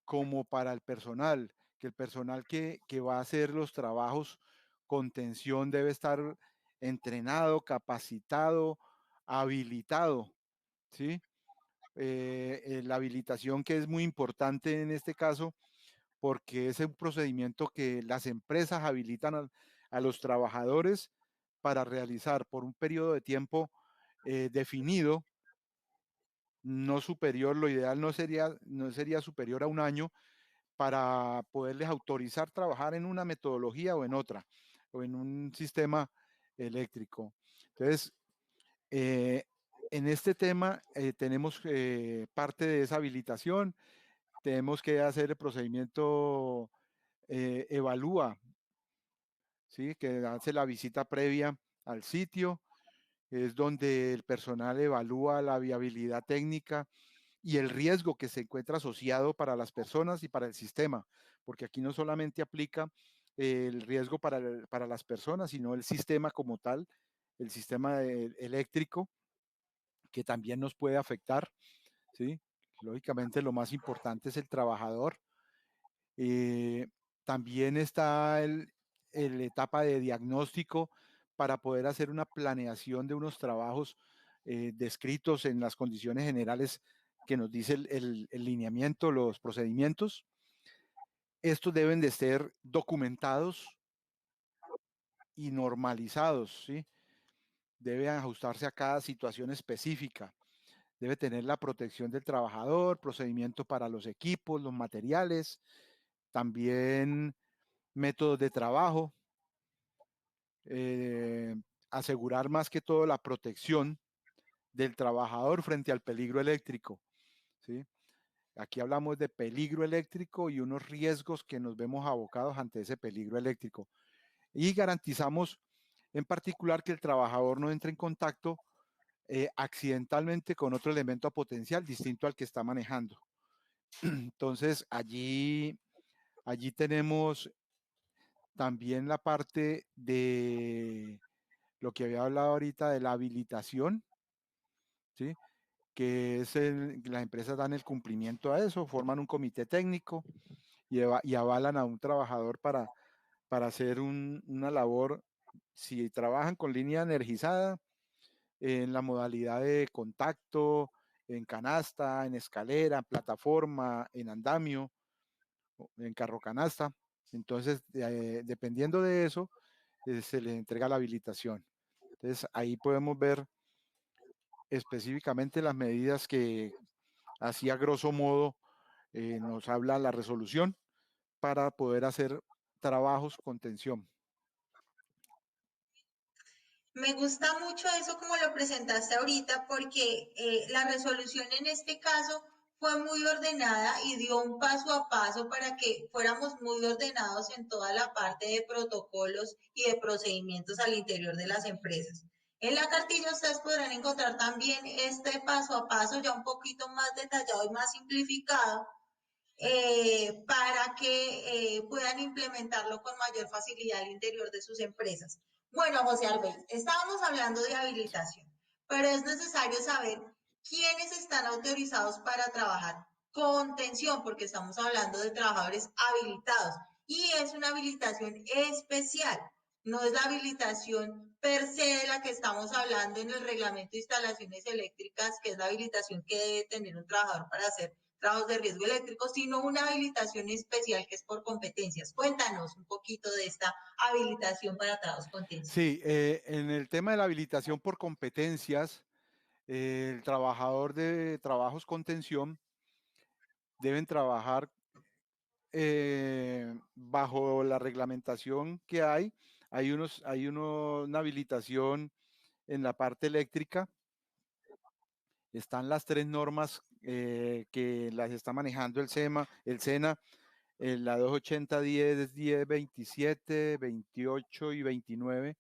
como para el personal, que el personal que va a hacer los trabajos con tensión debe estar entrenado, capacitado, habilitado, ¿sí? La habilitación que es muy importante en este caso, porque es un procedimiento que las empresas habilitan a los trabajadores para realizar por un periodo de tiempo definido, no superior, lo ideal no sería superior a un año, para poderles autorizar trabajar en una metodología o en otra, o en un sistema eléctrico. Entonces, en este tema tenemos parte de esa habilitación, tenemos que hacer el procedimiento evalúa, ¿sí? Que hace la visita previa al sitio, es donde el personal evalúa la viabilidad técnica y el riesgo que se encuentra asociado para las personas y para el sistema, porque aquí no solamente aplica el riesgo para las personas, sino el sistema como tal, el sistema eléctrico, que también nos puede afectar, ¿sí? Lógicamente lo más importante es el trabajador. También está la etapa de diagnóstico para poder hacer una planeación de unos trabajos descritos en las condiciones generales que nos dice el lineamiento, los procedimientos. Estos deben de ser documentados y normalizados, ¿sí? Deben ajustarse a cada situación específica. Debe tener la protección del trabajador, procedimiento para los equipos, los materiales, también métodos de trabajo, asegurar más que todo la protección del trabajador frente al peligro eléctrico, ¿sí? Aquí hablamos de peligro eléctrico y unos riesgos que nos vemos abocados ante ese peligro eléctrico. Y garantizamos en particular que el trabajador no entre en contacto accidentalmente con otro elemento potencial distinto al que está manejando. Entonces, allí tenemos también la parte de lo que había hablado ahorita de la habilitación, ¿sí? Que es las empresas dan el cumplimiento a eso, forman un comité técnico y avalan a un trabajador para hacer una labor, si trabajan con línea energizada, en la modalidad de contacto, en canasta, en escalera, en plataforma, en andamio, en carro canasta. Entonces, dependiendo de eso, se les entrega la habilitación. Entonces, ahí podemos ver específicamente las medidas que, así a grosso modo, nos habla la resolución para poder hacer trabajos con tensión. Me gusta mucho eso como lo presentaste ahorita, porque la resolución en este caso fue muy ordenada y dio un paso a paso para que fuéramos muy ordenados en toda la parte de protocolos y de procedimientos al interior de las empresas. En la cartilla ustedes podrán encontrar también este paso a paso ya un poquito más detallado y más simplificado para que puedan implementarlo con mayor facilidad al interior de sus empresas. Bueno, José Arbey, estábamos hablando de habilitación, pero es necesario saber ¿quiénes están autorizados para trabajar con tensión? Porque estamos hablando de trabajadores habilitados y es una habilitación especial, no es la habilitación per se de la que estamos hablando en el reglamento de instalaciones eléctricas, que es la habilitación que debe tener un trabajador para hacer trabajos de riesgo eléctrico, sino una habilitación especial que es por competencias. Cuéntanos un poquito de esta habilitación para trabajos con tensión. Sí, en el tema de la habilitación por competencias, el trabajador de trabajos con tensión deben trabajar bajo la reglamentación que hay. Una habilitación en la parte eléctrica. Están las 3 normas que las está manejando el SENA, la 280, 10, 10, 27, 28 y 29,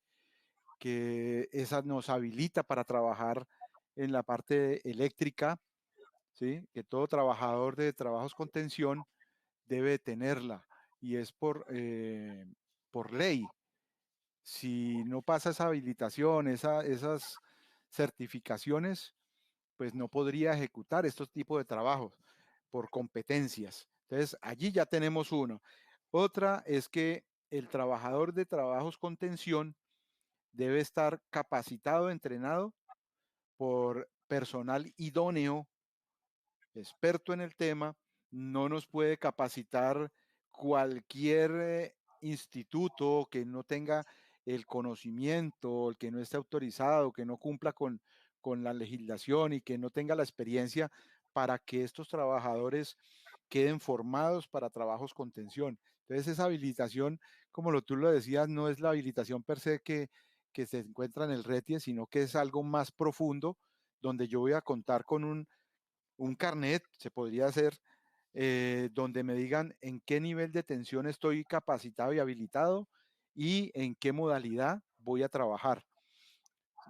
que esa nos habilita para trabajar en la parte eléctrica, ¿sí? Que todo trabajador de trabajos con tensión debe tenerla y es por ley. Si no pasa esa habilitación, esas certificaciones, pues no podría ejecutar estos tipos de trabajos por competencias. Entonces, allí ya tenemos uno. Otra es que el trabajador de trabajos con tensión debe estar capacitado, entrenado por personal idóneo, experto en el tema. No nos puede capacitar cualquier instituto que no tenga el conocimiento, el que no esté autorizado, que no cumpla con la legislación y que no tenga la experiencia para que estos trabajadores queden formados para trabajos con tensión. Entonces esa habilitación, como tú lo decías, no es la habilitación per se que se encuentra en el RETIE, sino que es algo más profundo, donde yo voy a contar con un carnet, se podría hacer, donde me digan en qué nivel de tensión estoy capacitado y habilitado y en qué modalidad voy a trabajar.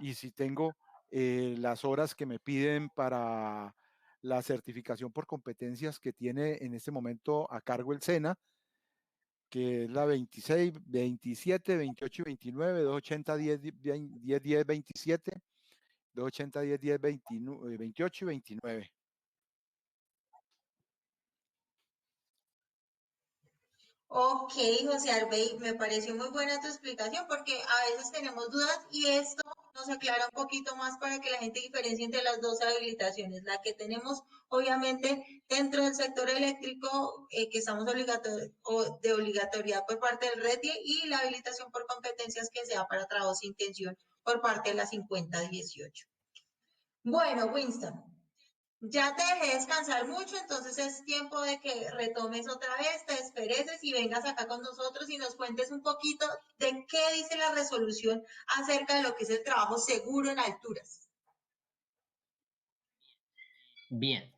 Y si tengo las horas que me piden para la certificación por competencias que tiene en este momento a cargo el SENA, que es la 26, 27, 28 y 29, 280, 10, 10, 10, 27, 280, 10, 10, 28 y 29. Ok, José Arbey, me pareció muy buena tu explicación porque a veces tenemos dudas y esto nos aclara un poquito más para que la gente diferencie entre las dos habilitaciones, la que tenemos obviamente dentro del sector eléctrico, que estamos de obligatoriedad por parte del RETIE y la habilitación por competencias que sea para trabajo sin tensión por parte de la 5018. Bueno, Winston, ya te dejé descansar mucho, entonces es tiempo de que retomes otra vez, te despereces y vengas acá con nosotros y nos cuentes un poquito de qué dice la resolución acerca de lo que es el trabajo seguro en alturas. Bien,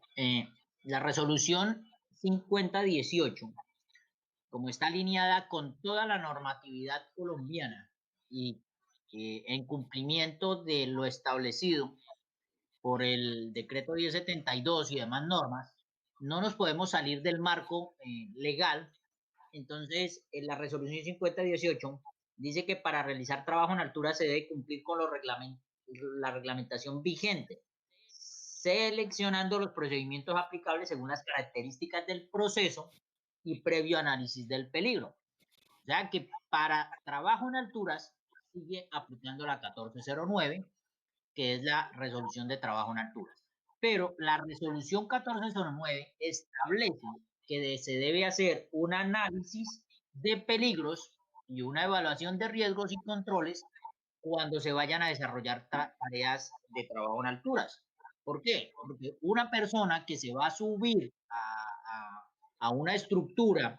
la resolución 5018, como está alineada con toda la normatividad colombiana y en cumplimiento de lo establecido por el decreto 1072 y demás normas, no nos podemos salir del marco legal. Entonces, en la resolución 5018 dice que para realizar trabajo en altura se debe cumplir con la reglamentación vigente, seleccionando los procedimientos aplicables según las características del proceso y previo análisis del peligro. O sea que para trabajo en alturas sigue aplicando la 1409, que es la resolución de trabajo en alturas. Pero la resolución 1409 establece que se debe hacer un análisis de peligros y una evaluación de riesgos y controles cuando se vayan a desarrollar tareas de trabajo en alturas. ¿Por qué? Porque una persona que se va a subir a una estructura,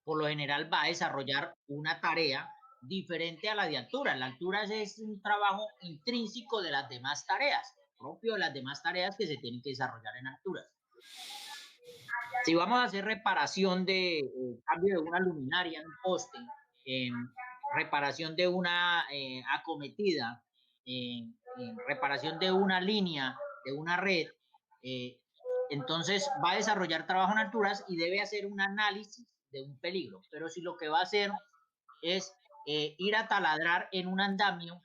por lo general va a desarrollar una tarea diferente a la de altura. La altura es un trabajo intrínseco de las demás tareas, propio de las demás tareas que se tienen que desarrollar en alturas. Si vamos a hacer reparación de cambio de una luminaria en un poste, reparación de una acometida, reparación de una línea, de una red, entonces va a desarrollar trabajo en alturas y debe hacer un análisis de un peligro. Pero si lo que va a hacer es ir a taladrar en un andamio,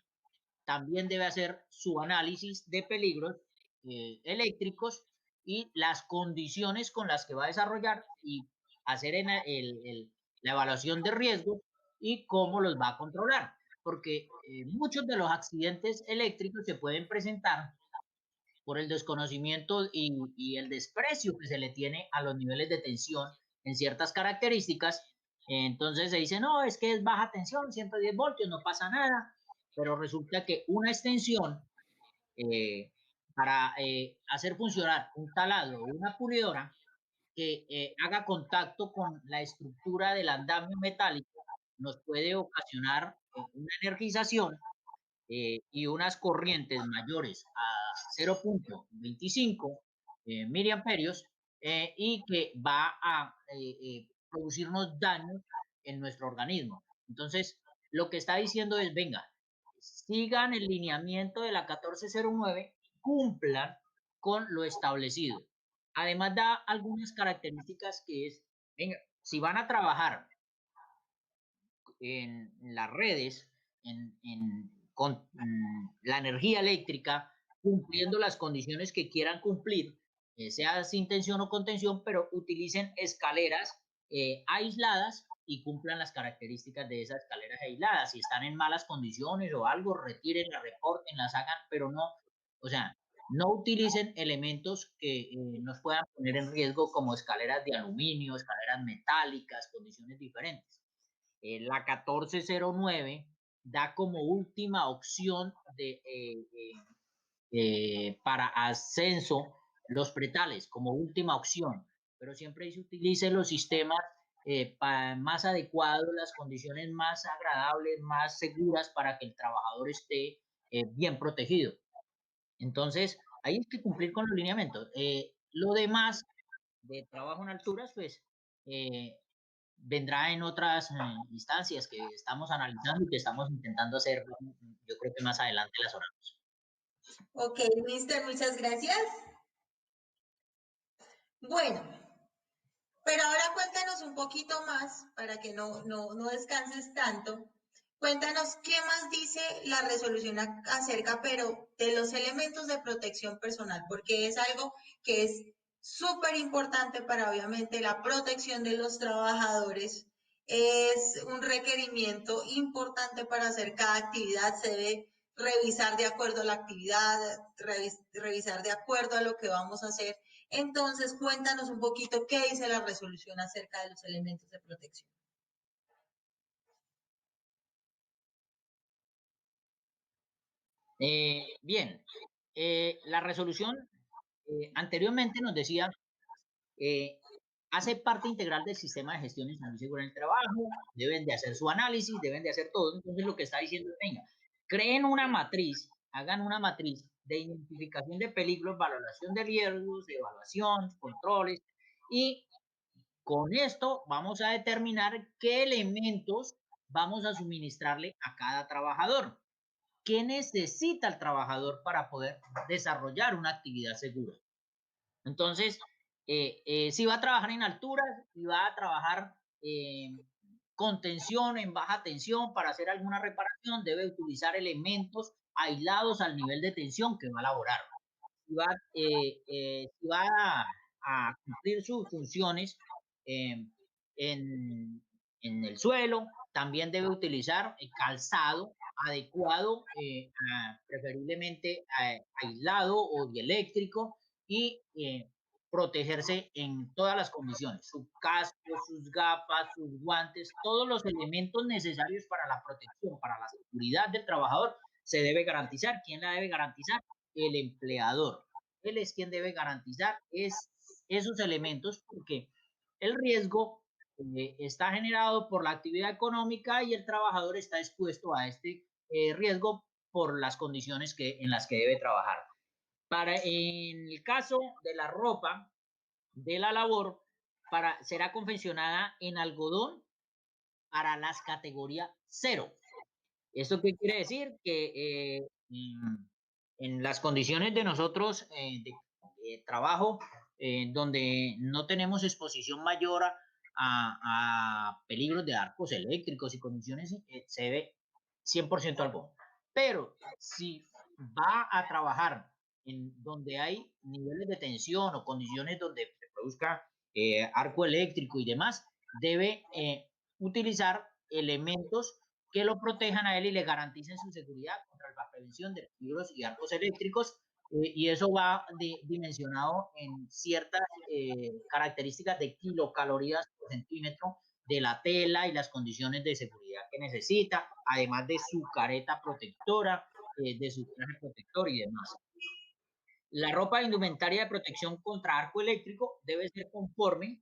también debe hacer su análisis de peligros eléctricos y las condiciones con las que va a desarrollar y hacer la evaluación de riesgos y cómo los va a controlar. Porque muchos de los accidentes eléctricos se pueden presentar por el desconocimiento y el desprecio que se le tiene a los niveles de tensión en ciertas características. Entonces se dice, no, es que es baja tensión, 110 voltios, no pasa nada, pero resulta que una extensión para hacer funcionar un taladro o una pulidora que haga contacto con la estructura del andamio metálico nos puede ocasionar una energización y unas corrientes mayores a 0.25 miliamperios y que va a producirnos daños en nuestro organismo. Entonces, lo que está diciendo es, venga, sigan el lineamiento de la 1409, cumplan con lo establecido. Además, da algunas características que es, venga, si van a trabajar en las redes, con la energía eléctrica, cumpliendo las condiciones que quieran cumplir, sea sin tensión o con tensión, pero utilicen escaleras aisladas y cumplan las características de esas escaleras aisladas. Si están en malas condiciones o algo, retiren, reporten, las hagan, pero no, o sea, no utilicen elementos que nos puedan poner en riesgo como escaleras de aluminio, escaleras metálicas, condiciones diferentes. La 1409 da como última opción para ascenso los pretales, como última opción, pero siempre se utilicen los sistemas más adecuados, las condiciones más agradables, más seguras para que el trabajador esté bien protegido. Entonces, hay que cumplir con los lineamientos. Lo demás de trabajo en alturas, pues vendrá en otras instancias que estamos analizando y que estamos intentando hacer, yo creo que más adelante las oramos. Ok, mister, muchas gracias. Bueno, pero ahora cuéntanos un poquito más para que no descanses tanto. Cuéntanos qué más dice la resolución acerca, pero de los elementos de protección personal, porque es algo que es súper importante para obviamente la protección de los trabajadores. Es un requerimiento importante para hacer cada actividad. Se debe revisar de acuerdo a la actividad, revisar de acuerdo a lo que vamos a hacer. Entonces, cuéntanos un poquito qué dice la resolución acerca de los elementos de protección. Bien, la resolución anteriormente nos decía, hace parte integral del sistema de gestión y salud y seguridad en el trabajo, deben de hacer su análisis, deben de hacer todo. Entonces, lo que está diciendo es, venga, creen una matriz, hagan una matriz de identificación de peligros, valoración de riesgos, evaluación, controles, y con esto vamos a determinar qué elementos vamos a suministrarle a cada trabajador. ¿Qué necesita el trabajador para poder desarrollar una actividad segura? Entonces, si va a trabajar en alturas, si va a trabajar con tensión, en baja tensión, para hacer alguna reparación, debe utilizar elementos aislados al nivel de tensión que va a elaborar. Si va a cumplir sus funciones eh, en, en, el suelo, también debe utilizar calzado adecuado, preferiblemente aislado o dieléctrico y protegerse en todas las condiciones, su casco, sus gafas, sus guantes, todos los elementos necesarios para la protección, para la seguridad del trabajador, se debe garantizar. ¿Quién la debe garantizar? El empleador. Él es quien debe garantizar esos elementos porque el riesgo está generado por la actividad económica y el trabajador está expuesto a este riesgo por las condiciones en las que debe trabajar. En el caso de la ropa de la labor, será confeccionada en algodón para las categorías 0. ¿Esto qué quiere decir? Que en las condiciones de nosotros de trabajo, donde no tenemos exposición mayor a peligros de arcos eléctricos y condiciones, se ve 100% algodón. Pero si va a trabajar en donde hay niveles de tensión o condiciones donde se produzca arco eléctrico y demás, debe utilizar elementos que lo protejan a él y le garanticen su seguridad contra la prevención de peligros y arcos eléctricos, y eso va dimensionado en ciertas características de kilocalorías por centímetro de la tela y las condiciones de seguridad que necesita, además de su careta protectora, de su traje protector y demás. La ropa de indumentaria de protección contra arco eléctrico debe ser conforme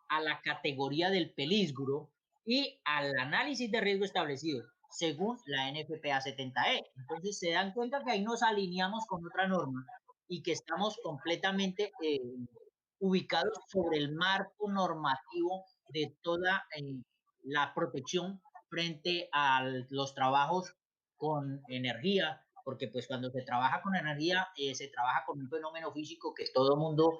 a la categoría del peligro y al análisis de riesgo establecido según la NFPA 70E. Entonces se dan cuenta que ahí nos alineamos con otra norma y que estamos completamente ubicados sobre el marco normativo de toda la protección frente a los trabajos con energía, porque pues cuando se trabaja con energía se trabaja con un fenómeno físico que todo mundo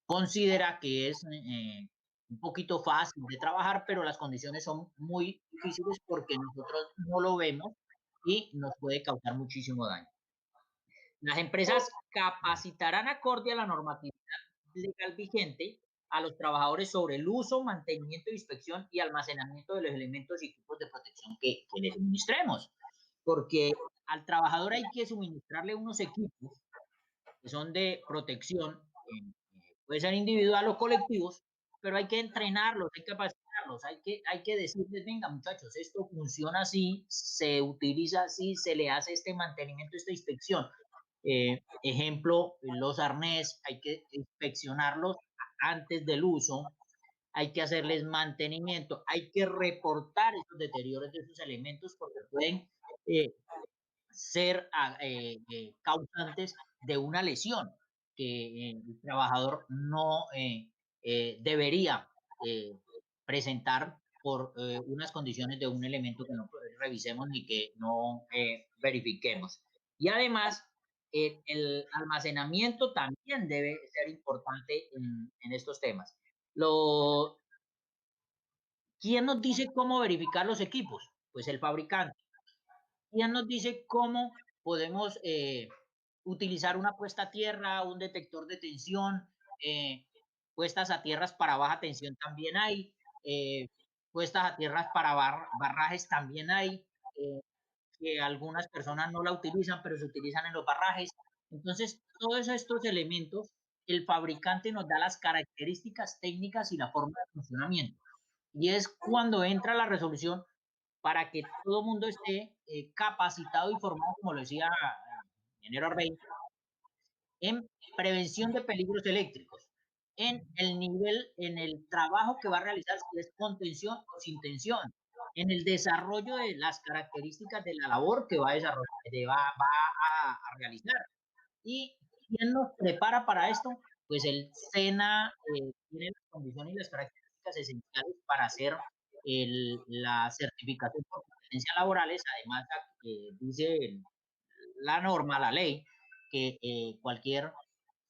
considera que es un poquito fácil de trabajar, pero las condiciones son muy difíciles porque nosotros no lo vemos y nos puede causar muchísimo daño. Las empresas capacitarán acorde a la normatividad legal vigente a los trabajadores sobre el uso, mantenimiento, inspección y almacenamiento de los elementos y equipos de protección que les suministremos. Porque al trabajador hay que suministrarle unos equipos que son de protección, puede ser individual o colectivos, pero hay que entrenarlos, hay que capacitarlos, hay que decirles, venga muchachos, esto funciona así, se utiliza así, se le hace este mantenimiento, esta inspección. Ejemplo, los arnés, hay que inspeccionarlos antes del uso, hay que hacerles mantenimiento, hay que reportar esos deterioros de esos elementos porque pueden ser causantes de una lesión que el trabajador no debería presentar por unas condiciones de un elemento que no revisemos ni que no verifiquemos. Y además, el almacenamiento también debe ser importante en estos temas. ¿Quién nos dice cómo verificar los equipos? Pues el fabricante. ¿Quién nos dice cómo podemos utilizar una puesta a tierra, un detector de tensión? Puestas a tierras para baja tensión también hay, puestas a tierras para barrajes también hay, que algunas personas no la utilizan, pero se utilizan en los barrajes. Entonces, todos estos elementos, el fabricante nos da las características técnicas y la forma de funcionamiento. Y es cuando entra la resolución para que todo el mundo esté capacitado y formado, como lo decía el ingeniero Arbey, en prevención de peligros eléctricos, en el nivel, en el trabajo que va a realizar, si es con tensión o sin tensión, en el desarrollo de las características de la labor que va a desarrollar, a realizar. ¿Y quién nos prepara para esto? Pues el SENA tiene las condiciones y las características esenciales para hacer la certificación por competencias laborales. Además, dice la norma, la ley, que cualquier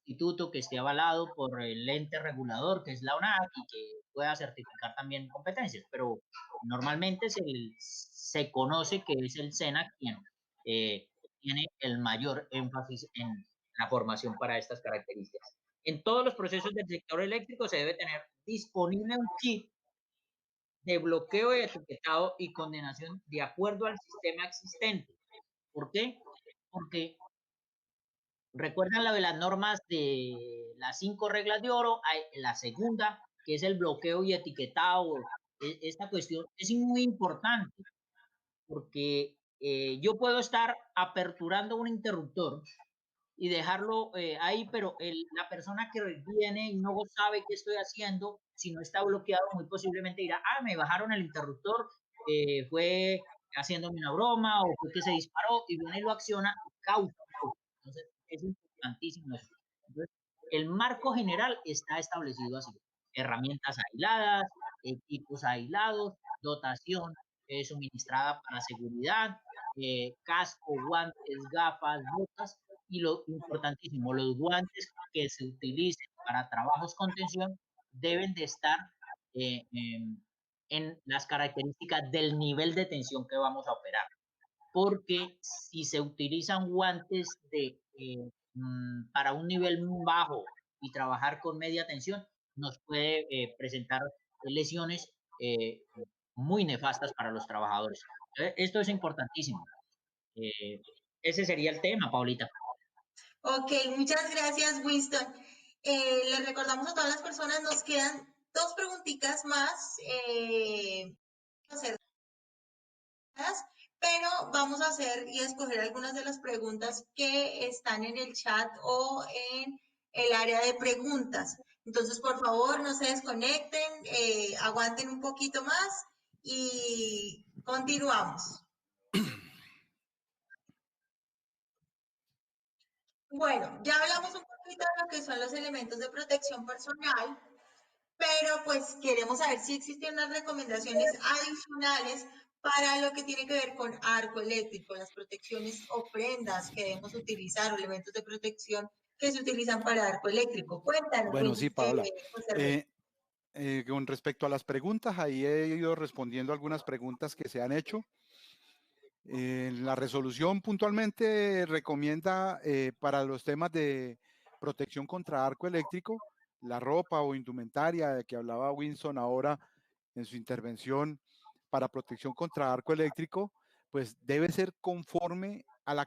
instituto que esté avalado por el ente regulador, que es la ONAC, y que pueda certificar también competencias, pero normalmente se conoce que es el SENA quien tiene el mayor énfasis en la formación para estas características. En todos los procesos del sector eléctrico se debe tener disponible un kit de bloqueo de etiquetado y condenación de acuerdo al sistema existente. ¿Por qué? Porque recuerdan la de las normas de las 5 reglas de oro, hay la segunda, que es el bloqueo y etiquetado. Esta cuestión es muy importante porque yo puedo estar aperturando un interruptor y dejarlo ahí, pero la persona que viene y no sabe qué estoy haciendo, si no está bloqueado, muy posiblemente dirá, me bajaron el interruptor, fue haciéndome una broma o fue que se disparó y viene y lo acciona y causa. Entonces, es importantísimo eso. Entonces, el marco general está establecido así. Herramientas aisladas, equipos aislados, dotación suministrada para seguridad, casco, guantes, gafas, botas, y lo importantísimo, los guantes que se utilicen para trabajos con tensión deben de estar eh, en las características del nivel de tensión que vamos a operar. Porque si se utilizan guantes de para un nivel bajo y trabajar con media tensión nos puede presentar lesiones muy nefastas para los trabajadores. Esto es importantísimo. Ese sería el tema, Paulita. Ok, muchas gracias, Winston. Les recordamos a todas las personas, nos quedan 2 preguntitas más. Pero vamos a hacer y escoger algunas de las preguntas que están en el chat o en el área de preguntas. Entonces, por favor, no se desconecten, aguanten un poquito más y continuamos. Bueno, ya hablamos un poquito de lo que son los elementos de protección personal, pero pues queremos saber si existen unas recomendaciones adicionales para lo que tiene que ver con arco eléctrico, las protecciones o prendas que debemos utilizar o elementos de protección que se utilizan para arco eléctrico. Cuéntanos, Bueno, sí, Paola. José Rey. Con respecto a las preguntas, ahí he ido respondiendo algunas preguntas que se han hecho. La resolución puntualmente recomienda para los temas de protección contra arco eléctrico, la ropa o indumentaria de que hablaba Winston ahora en su intervención para protección contra arco eléctrico, pues debe ser conforme a la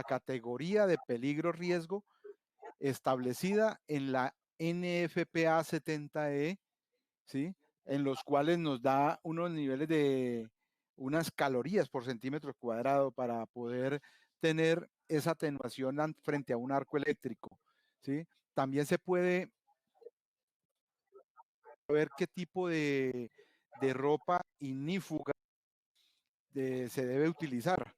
categoría de peligro-riesgo establecida en la NFPA 70E, ¿sí? En los cuales nos da unos niveles de unas calorías por centímetro cuadrado para poder tener esa atenuación frente a un arco eléctrico, ¿sí? También se puede ver qué tipo de ropa ignífuga se debe utilizar.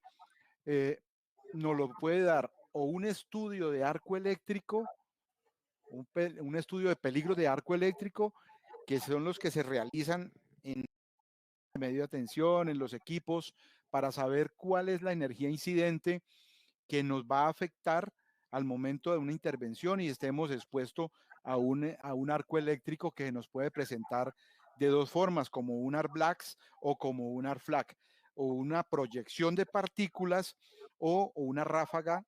Nos lo puede dar o un estudio de arco eléctrico, un estudio de peligro de arco eléctrico, que son los que se realizan en medio de atención, en los equipos, para saber cuál es la energía incidente que nos va a afectar al momento de una intervención y estemos expuestos a un arco eléctrico que nos puede presentar de 2 formas, como un arc blacks o como un arc flag, o una proyección de partículas o una ráfaga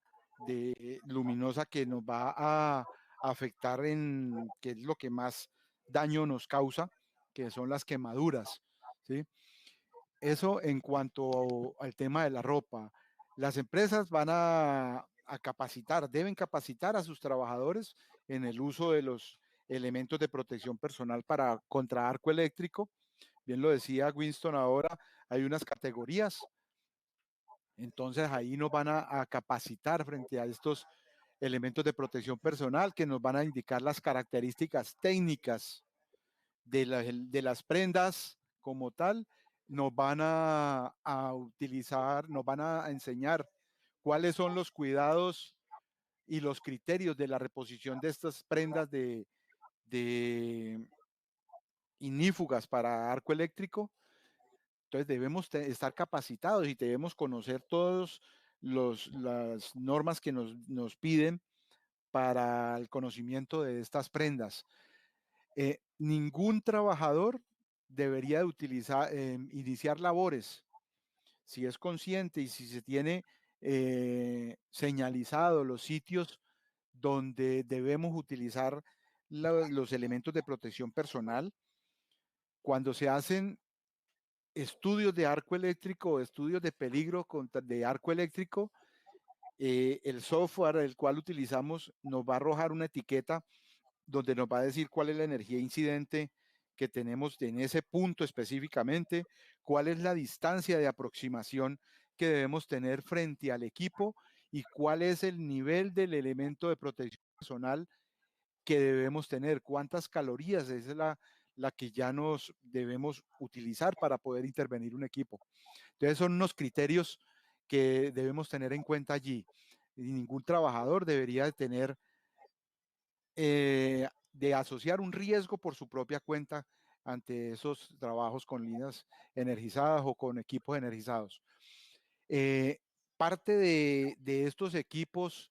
luminosa que nos va a afectar que es lo que más daño nos causa, que son las quemaduras, ¿sí? Eso en cuanto al tema de la ropa. Las empresas van a capacitar, deben capacitar a sus trabajadores en el uso de los elementos de protección personal para contra arco eléctrico. Bien lo decía Winston ahora, hay unas categorías. Entonces ahí nos van a capacitar frente a estos elementos de protección personal que nos van a indicar las características técnicas de las prendas como tal, nos van a utilizar, nos van a enseñar cuáles son los cuidados y los criterios de la reposición de estas prendas de ignífugas para arco eléctrico. Entonces debemos estar capacitados y debemos conocer todas las normas que nos piden para el conocimiento de estas prendas. Ningún trabajador debería de iniciar labores si es consciente y si se tiene señalizado los sitios donde debemos utilizar los elementos de protección personal. Cuando se hacen estudios de arco eléctrico, estudios de peligro de arco eléctrico, el software el cual utilizamos nos va a arrojar una etiqueta donde nos va a decir cuál es la energía incidente que tenemos en ese punto específicamente, cuál es la distancia de aproximación que debemos tener frente al equipo y cuál es el nivel del elemento de protección personal que debemos tener, cuántas calorías es la que ya nos debemos utilizar para poder intervenir un equipo. Entonces son unos criterios que debemos tener en cuenta allí. Y ningún trabajador debería de tener de asociar un riesgo por su propia cuenta ante esos trabajos con líneas energizadas o con equipos energizados. Parte de estos equipos,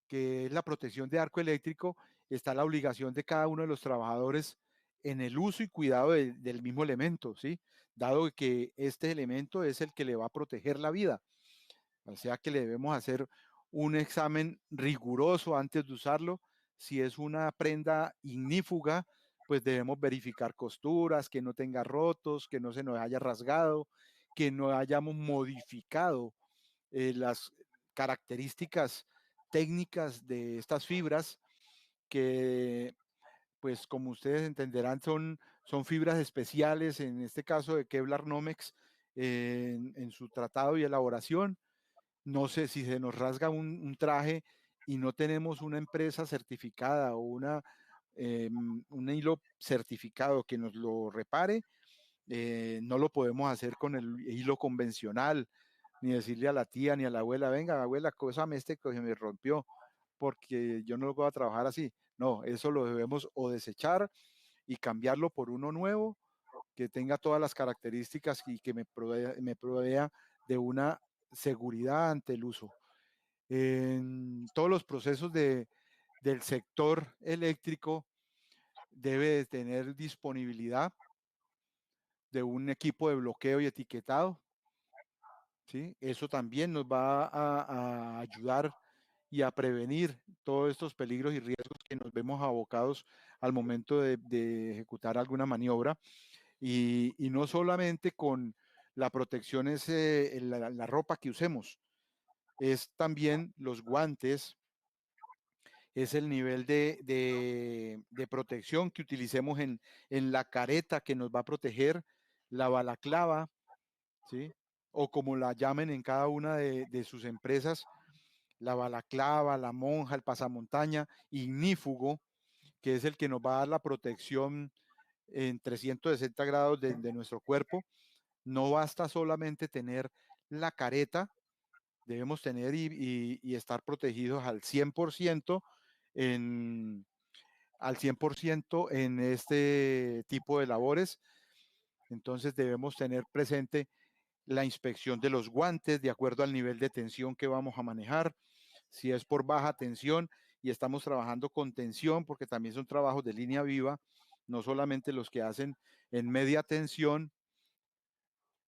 que es la protección de arco eléctrico, está la obligación de cada uno de los trabajadores en el uso y cuidado del mismo elemento, ¿sí? Dado que este elemento es el que le va a proteger la vida. O sea que le debemos hacer un examen riguroso antes de usarlo. Si es una prenda ignífuga, pues debemos verificar costuras, que no tenga rotos, que no se nos haya rasgado, que no hayamos modificado las características técnicas de estas fibras, que pues como ustedes entenderán son fibras especiales, en este caso de Kevlar Nomex, en su tratado y elaboración. No sé si se nos rasga un traje y no tenemos una empresa certificada o un hilo certificado que nos lo repare, no lo podemos hacer con el hilo convencional, ni decirle a la tía ni a la abuela, venga, abuela, cósame este que se me rompió, porque yo no lo voy a trabajar así. No, eso lo debemos o desechar y cambiarlo por uno nuevo que tenga todas las características y que me provea de una seguridad ante el uso. En todos los procesos del sector eléctrico debe de tener disponibilidad de un equipo de bloqueo y etiquetado, ¿sí? Eso también nos va a ayudar y a prevenir todos estos peligros y riesgos que nos vemos abocados al momento de ejecutar alguna maniobra. Y no solamente con la protección es la ropa que usemos, es también los guantes, es el nivel de protección que utilicemos en la careta que nos va a proteger, la balaclava, ¿sí? O como la llamen en cada una de sus empresas, la balaclava, la monja, el pasamontaña, ignífugo, que es el que nos va a dar la protección en 360 grados de nuestro cuerpo. No basta solamente tener la careta, debemos tener y estar protegidos al 100% en, al 100% en este tipo de labores. Entonces debemos tener presente la inspección de los guantes de acuerdo al nivel de tensión que vamos a manejar. Si es por baja tensión y estamos trabajando con tensión, porque también son trabajos de línea viva, no solamente los que hacen en media tensión.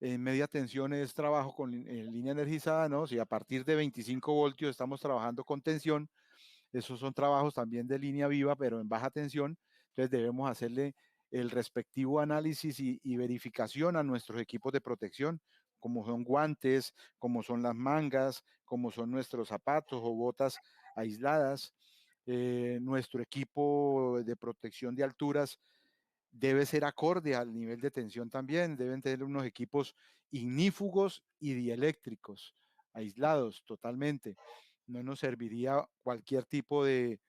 En media tensión es trabajo con línea energizada, ¿no? Si a partir de 25 voltios estamos trabajando con tensión, esos son trabajos también de línea viva, pero en baja tensión. Entonces debemos hacerle el respectivo análisis y verificación a nuestros equipos de protección, como son guantes, como son las mangas, como son nuestros zapatos o botas aisladas. Nuestro equipo de protección de alturas debe ser acorde al nivel de tensión también, deben tener unos equipos ignífugos y dieléctricos, aislados totalmente. No nos serviría cualquier tipo de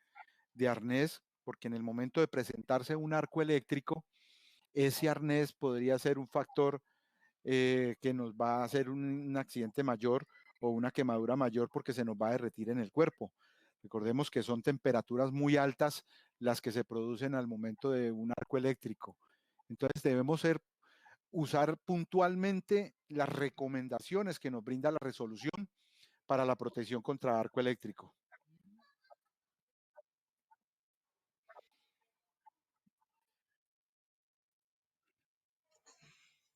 arnés, porque en el momento de presentarse un arco eléctrico, ese arnés podría ser un factor que nos va a hacer un accidente mayor o una quemadura mayor porque se nos va a derretir en el cuerpo. Recordemos que son temperaturas muy altas las que se producen al momento de un arco eléctrico. Entonces debemos usar puntualmente las recomendaciones que nos brinda la resolución para la protección contra arco eléctrico.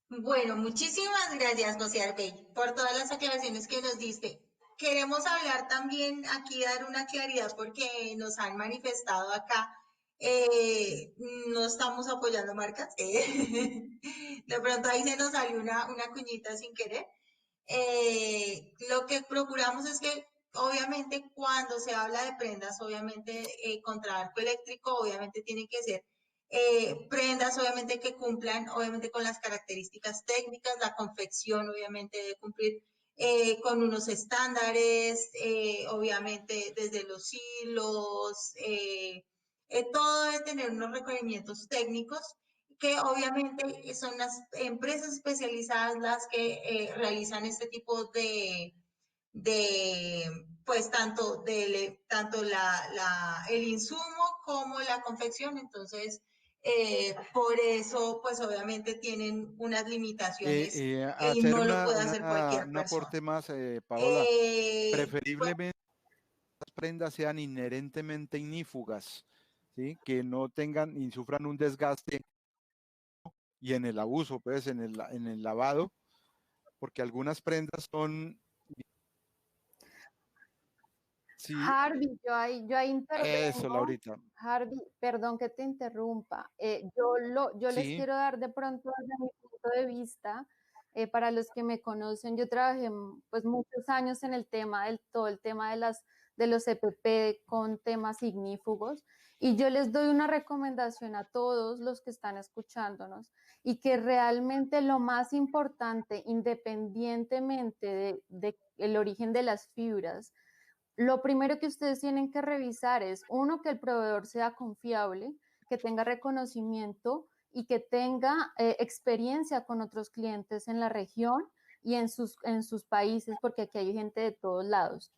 Bueno, muchísimas gracias, José Arbey, por todas las aclaraciones que nos diste. Queremos hablar también aquí, dar una claridad porque nos han manifestado acá, no estamos apoyando marcas. De pronto ahí se nos salió una cuñita sin querer. Lo que procuramos es que, obviamente, cuando se habla de prendas, obviamente, contra arco eléctrico, obviamente tiene que ser prendas, obviamente, que cumplan, obviamente, con las características técnicas, la confección, obviamente, debe cumplir con unos estándares, obviamente, desde los hilos, todo debe tener unos requerimientos técnicos que obviamente son las empresas especializadas las que realizan este tipo de pues tanto el insumo como la confección. Entonces, por eso, pues obviamente tienen unas limitaciones y Hacer no lo puede hacer cualquier un persona. aporte más, Paola. Pues, Preferiblemente las prendas sean inherentemente ignífugas, ¿sí? Que no tengan y sufran un desgaste y en el abuso, pues en el lavado, porque algunas prendas son Sí, Harvey, yo ahí eso, intervengo. Laurita. Harvey, perdón que te interrumpa. Yo les Sí, quiero dar de pronto desde mi punto de vista, para los que me conocen, yo trabajé pues muchos años en el tema todo el tema de los EPP con temas ignífugos, y yo les doy una recomendación a todos los que están escuchándonos, y que realmente lo más importante, independientemente de el origen de las fibras, lo primero que ustedes tienen que revisar es, uno, que el proveedor sea confiable, que tenga reconocimiento y que tenga experiencia con otros clientes en la región y en sus países, porque aquí hay gente de todos lados.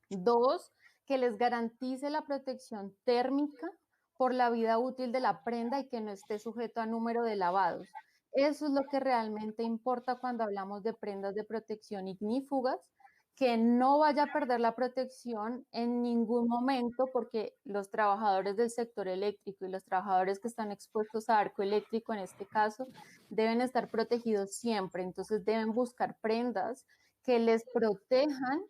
Dos, que les garantice la protección térmica por la vida útil de la prenda y que no esté sujeto a número de lavados. Eso es lo que realmente importa cuando hablamos de prendas de protección ignífugas, que no vaya a perder la protección en ningún momento, porque los trabajadores del sector eléctrico y los trabajadores que están expuestos a arco eléctrico en este caso deben estar protegidos siempre. Entonces deben buscar prendas que les protejan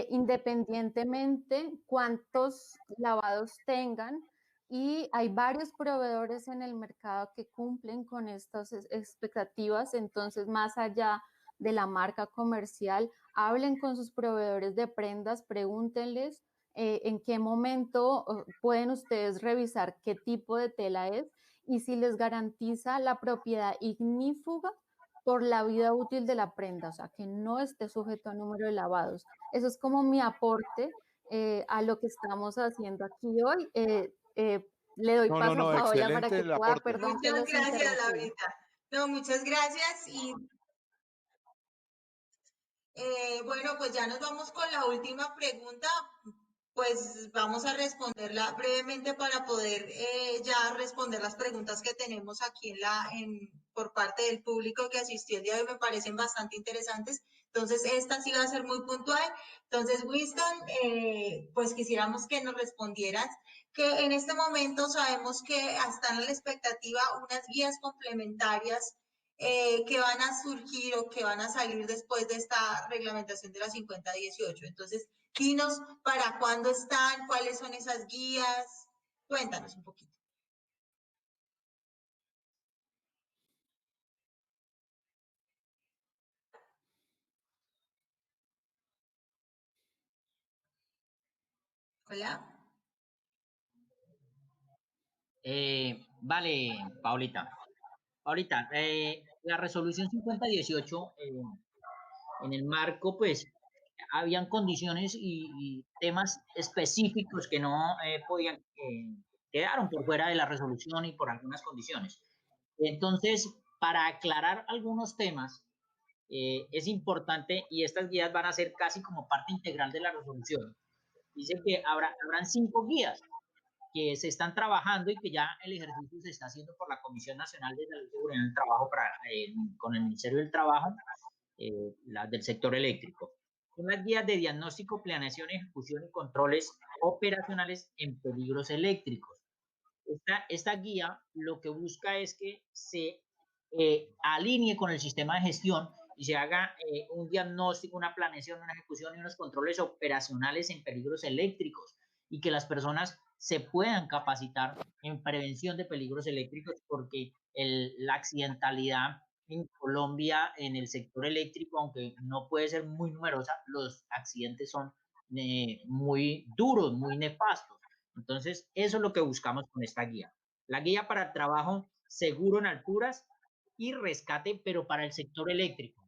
independientemente cuántos lavados tengan. Y hay varios proveedores en el mercado que cumplen con estas expectativas. Entonces, más allá de la marca comercial, hablen con sus proveedores de prendas, pregúntenles en qué momento pueden ustedes revisar qué tipo de tela es y si les garantiza la propiedad ignífuga por la vida útil de la prenda, o sea, que no esté sujeto a número de lavados. Eso es como mi aporte a lo que estamos haciendo aquí hoy. Le doy no, no, paso a no, Paola para excelente que el pueda, aporte. perdón que Muchas los gracias, interrumpí. Laurita. No, muchas gracias. Y bueno, pues ya nos vamos con la última pregunta. Pues vamos a responderla brevemente para poder ya responder las preguntas que tenemos aquí por parte del público que asistió el día de hoy. Me parecen bastante interesantes. Entonces, esta sí va a ser muy puntual. Entonces, Winston, pues quisiéramos que nos respondieras que en este momento sabemos que están a la expectativa unas guías complementarias que van a surgir o que van a salir después de esta reglamentación de la 5018. Entonces, dinos para cuándo están, cuáles son esas guías. Cuéntanos un poquito. Hola. Vale, Paulita. Paulita, la resolución 5018, en el marco, pues, habían condiciones y temas específicos que no podían, quedaron por fuera de la resolución y por algunas condiciones. Entonces, para aclarar algunos temas, es importante, y estas guías van a ser casi como parte integral de la resolución. Dice que habrán 5 guías que se están trabajando y que ya el ejercicio se está haciendo por la Comisión Nacional de Salud y Seguridad en el Trabajo con el Ministerio del Trabajo, las del sector eléctrico. Son las guías de diagnóstico, planeación, ejecución y controles operacionales en peligros eléctricos. Esta guía lo que busca es que se alinee con el sistema de gestión y se haga un diagnóstico, una planeación, una ejecución y unos controles operacionales en peligros eléctricos, y que las personas se puedan capacitar en prevención de peligros eléctricos, porque la accidentalidad en Colombia en el sector eléctrico, aunque no puede ser muy numerosa, los accidentes son muy duros, muy nefastos. Entonces, eso es lo que buscamos con esta guía. La guía para el trabajo seguro en alturas y rescate, pero para el sector eléctrico.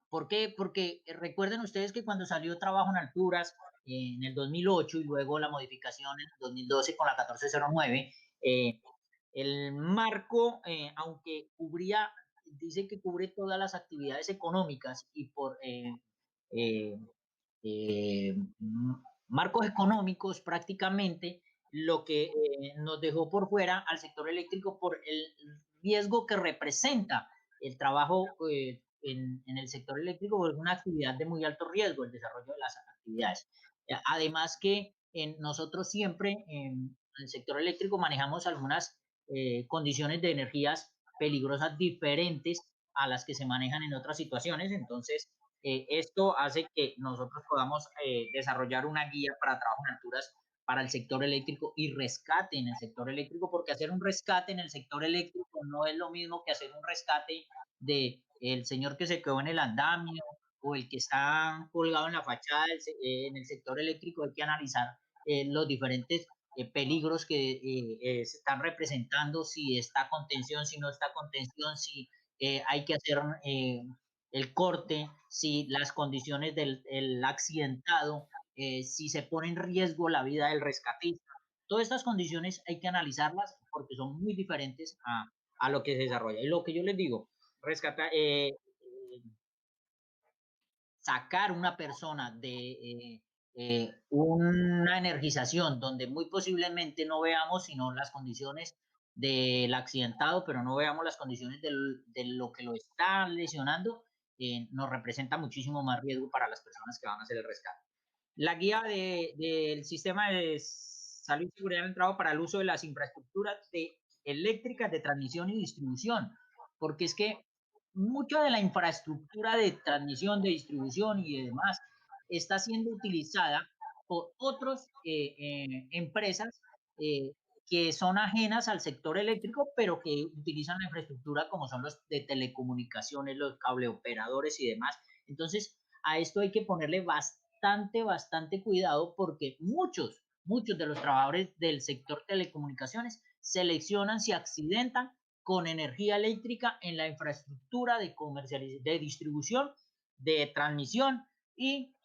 ¿Por qué? Porque recuerden ustedes que cuando salió trabajo en alturas en el 2008 y luego la modificación en el 2012 con la 1409, el marco, aunque dice que cubre todas las actividades económicas y por eh, eh, marcos económicos prácticamente, lo que nos dejó por fuera al sector eléctrico por el riesgo que representa el trabajo en el sector eléctrico, es una actividad de muy alto riesgo, el desarrollo de las actividades. Además que nosotros siempre en el sector eléctrico manejamos algunas condiciones de energías peligrosas diferentes a las que se manejan en otras situaciones. Entonces, esto hace que nosotros podamos desarrollar una guía para trabajo en alturas para el sector eléctrico y rescate en el sector eléctrico, porque hacer un rescate en el sector eléctrico no es lo mismo que hacer un rescate de el señor que se quedó en el andamio o el que está colgado en la fachada en el sector eléctrico. Hay que analizar los diferentes peligros que se están representando, si está contención, si no está contención, si hay que hacer el corte, si las condiciones del accidentado, si se pone en riesgo la vida del rescatista. Todas estas condiciones hay que analizarlas porque son muy diferentes a lo que se desarrolla. Y lo que yo les digo, sacar una persona de una energización donde muy posiblemente no veamos sino las condiciones del accidentado, pero no veamos las condiciones de lo que lo está lesionando, nos representa muchísimo más riesgo para las personas que van a hacer el rescate. La guía del sistema de salud y seguridad en el trabajo para el uso de las infraestructuras eléctricas de transmisión y distribución, porque es que mucha de la infraestructura de transmisión, de distribución y demás está siendo utilizada por otras empresas que son ajenas al sector eléctrico, pero que utilizan la infraestructura como son los de telecomunicaciones, los cableoperadores y demás. Entonces, a esto hay que ponerle bastante cuidado porque muchos de los trabajadores del sector telecomunicaciones se lesionan, se accidentan con energía eléctrica en la infraestructura de distribución, de transmisión y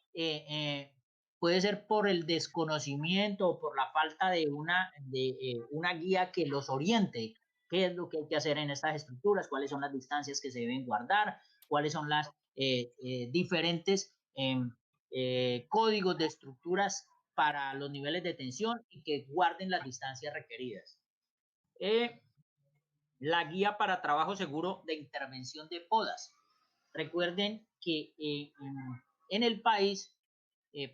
puede ser por el desconocimiento o por la falta de una guía que los oriente qué es lo que hay que hacer en estas estructuras, cuáles son las distancias que se deben guardar, cuáles son las diferentes códigos de estructuras para los niveles de tensión y que guarden las distancias requeridas. La guía para trabajo seguro de intervención de podas. Recuerden que en el país,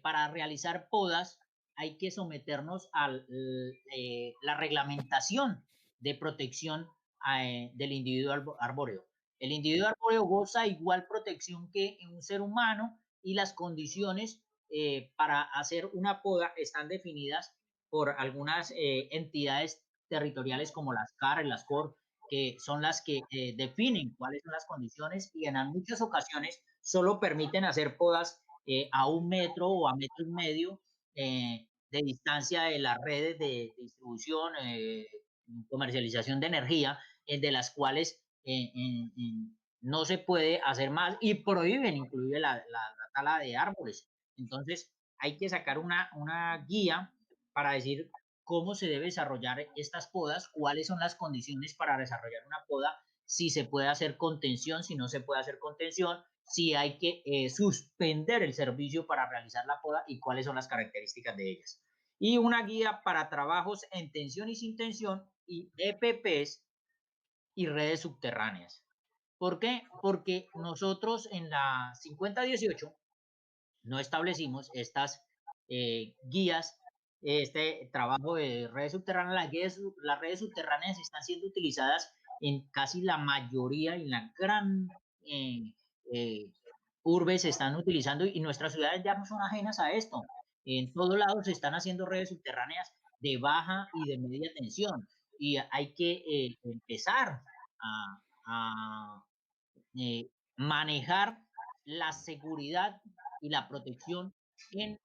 para realizar podas, hay que someternos a la reglamentación de protección del individuo arbóreo. El individuo arbóreo goza igual protección que un ser humano y las condiciones para hacer una poda están definidas por algunas entidades territoriales como las CAR y las COR, que son las que definen cuáles son las condiciones y en muchas ocasiones solo permiten hacer podas a 1 metro o a 1,5 metros de distancia de las redes de distribución, comercialización de energía, de las cuales no se puede hacer más y prohíben inclusive la tala de árboles. Entonces hay que sacar una guía para decir cómo se debe desarrollar estas podas, cuáles son las condiciones para desarrollar una poda, si se puede hacer contención, si no se puede hacer contención, si hay que suspender el servicio para realizar la poda y cuáles son las características de ellas. Y una guía para trabajos en tensión y sin tensión y EPPs y redes subterráneas. ¿Por qué? Porque nosotros en la 5018 no establecimos estas guías, este trabajo de redes subterráneas. Las redes subterráneas están siendo utilizadas en casi la mayoría y la gran urbes se están utilizando y nuestras ciudades ya no son ajenas a esto. En todos lados se están haciendo redes subterráneas de baja y de media tensión y hay que empezar a manejar la seguridad y la protección en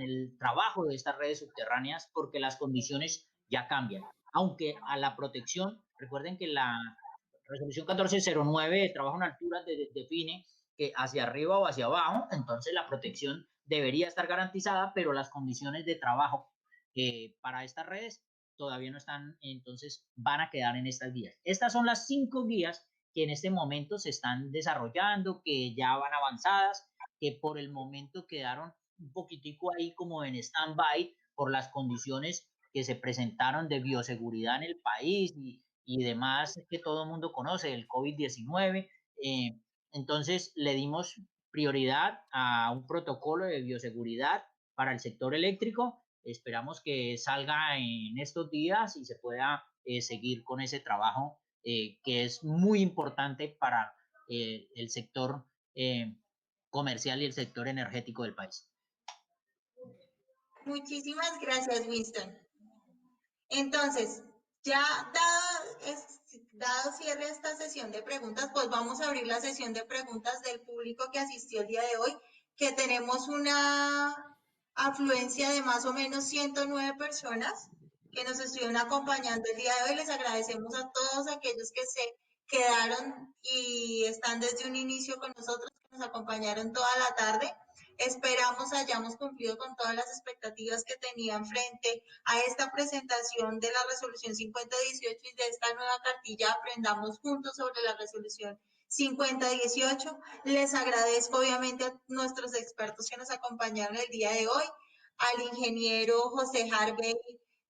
el trabajo de estas redes subterráneas porque las condiciones ya cambian. Aunque a la protección, recuerden que la resolución 1409 de trabajo en altura define que hacia arriba o hacia abajo, entonces la protección debería estar garantizada, pero las condiciones de trabajo para estas redes todavía no están, entonces van a quedar en estas guías. Estas son las 5 guías que en este momento se están desarrollando, que ya van avanzadas, que por el momento quedaron un poquitico ahí como en stand-by por las condiciones que se presentaron de bioseguridad en el país y demás que todo el mundo conoce, el COVID-19. Entonces le dimos prioridad a un protocolo de bioseguridad para el sector eléctrico. Esperamos que salga en estos días y se pueda seguir con ese trabajo que es muy importante para el sector comercial y el sector energético del país. Muchísimas gracias, Winston. Entonces, ya dado cierre a esta sesión de preguntas, pues vamos a abrir la sesión de preguntas del público que asistió el día de hoy, que tenemos una afluencia de más o menos 109 personas que nos estuvieron acompañando el día de hoy. Les agradecemos a todos aquellos que se quedaron y están desde un inicio con nosotros, que nos acompañaron toda la tarde. Esperamos hayamos cumplido con todas las expectativas que tenían frente a esta presentación de la resolución 5018 y de esta nueva cartilla Aprendamos Juntos sobre la resolución 5018. Les agradezco obviamente a nuestros expertos que nos acompañaron el día de hoy, al ingeniero José Harvey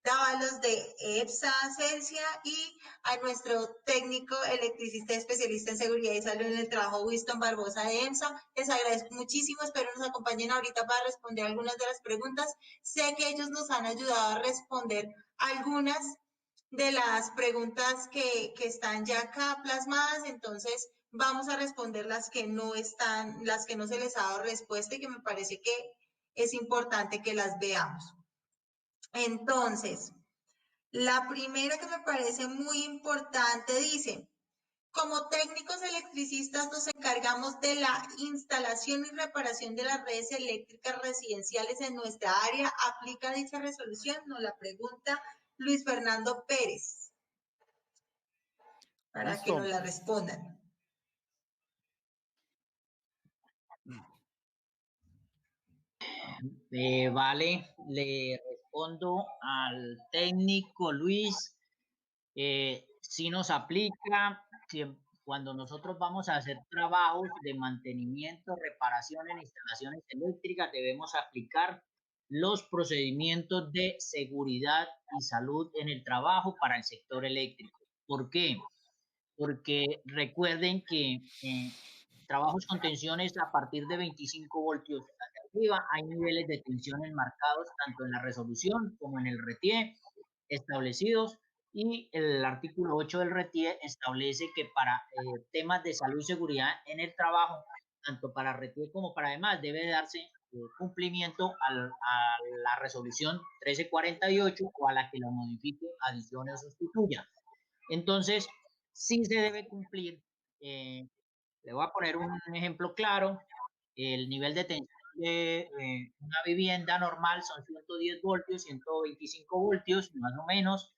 Dávalos de EPSA Celsia y a nuestro técnico electricista especialista en seguridad y salud en el trabajo, Winston Barbosa de EMSA. Les agradezco muchísimo, espero nos acompañen ahorita para responder algunas de las preguntas. Sé que ellos nos han ayudado a responder algunas de las preguntas que están ya acá plasmadas, entonces vamos a responder las que no están, las que no se les ha dado respuesta y que me parece que es importante que las veamos. Entonces, la primera que me parece muy importante dice, como técnicos electricistas nos encargamos de la instalación y reparación de las redes eléctricas residenciales en nuestra área. ¿Aplica dicha resolución? Nos la pregunta Luis Fernando Pérez, para Listo. que nos la respondan. Vale, le respondo al técnico Luis. Sí nos aplica cuando nosotros vamos a hacer trabajos de mantenimiento, reparación en instalaciones eléctricas, debemos aplicar los procedimientos de seguridad y salud en el trabajo para el sector eléctrico. ¿Por qué? Porque recuerden que trabajos con tensiones a partir de 25 voltios hacia arriba, hay niveles de tensión enmarcados tanto en la resolución como en el RETIE establecidos, y el artículo 8 del RETIE establece que para temas de salud y seguridad en el trabajo, tanto para RETIE como para demás, debe darse cumplimiento a la resolución 1348 o a la que la modifique, adicione o sustituya. Entonces, sí se debe cumplir. Le voy a poner un ejemplo claro. El nivel de tensión de una vivienda normal son 110 voltios, 125 voltios, más o menos.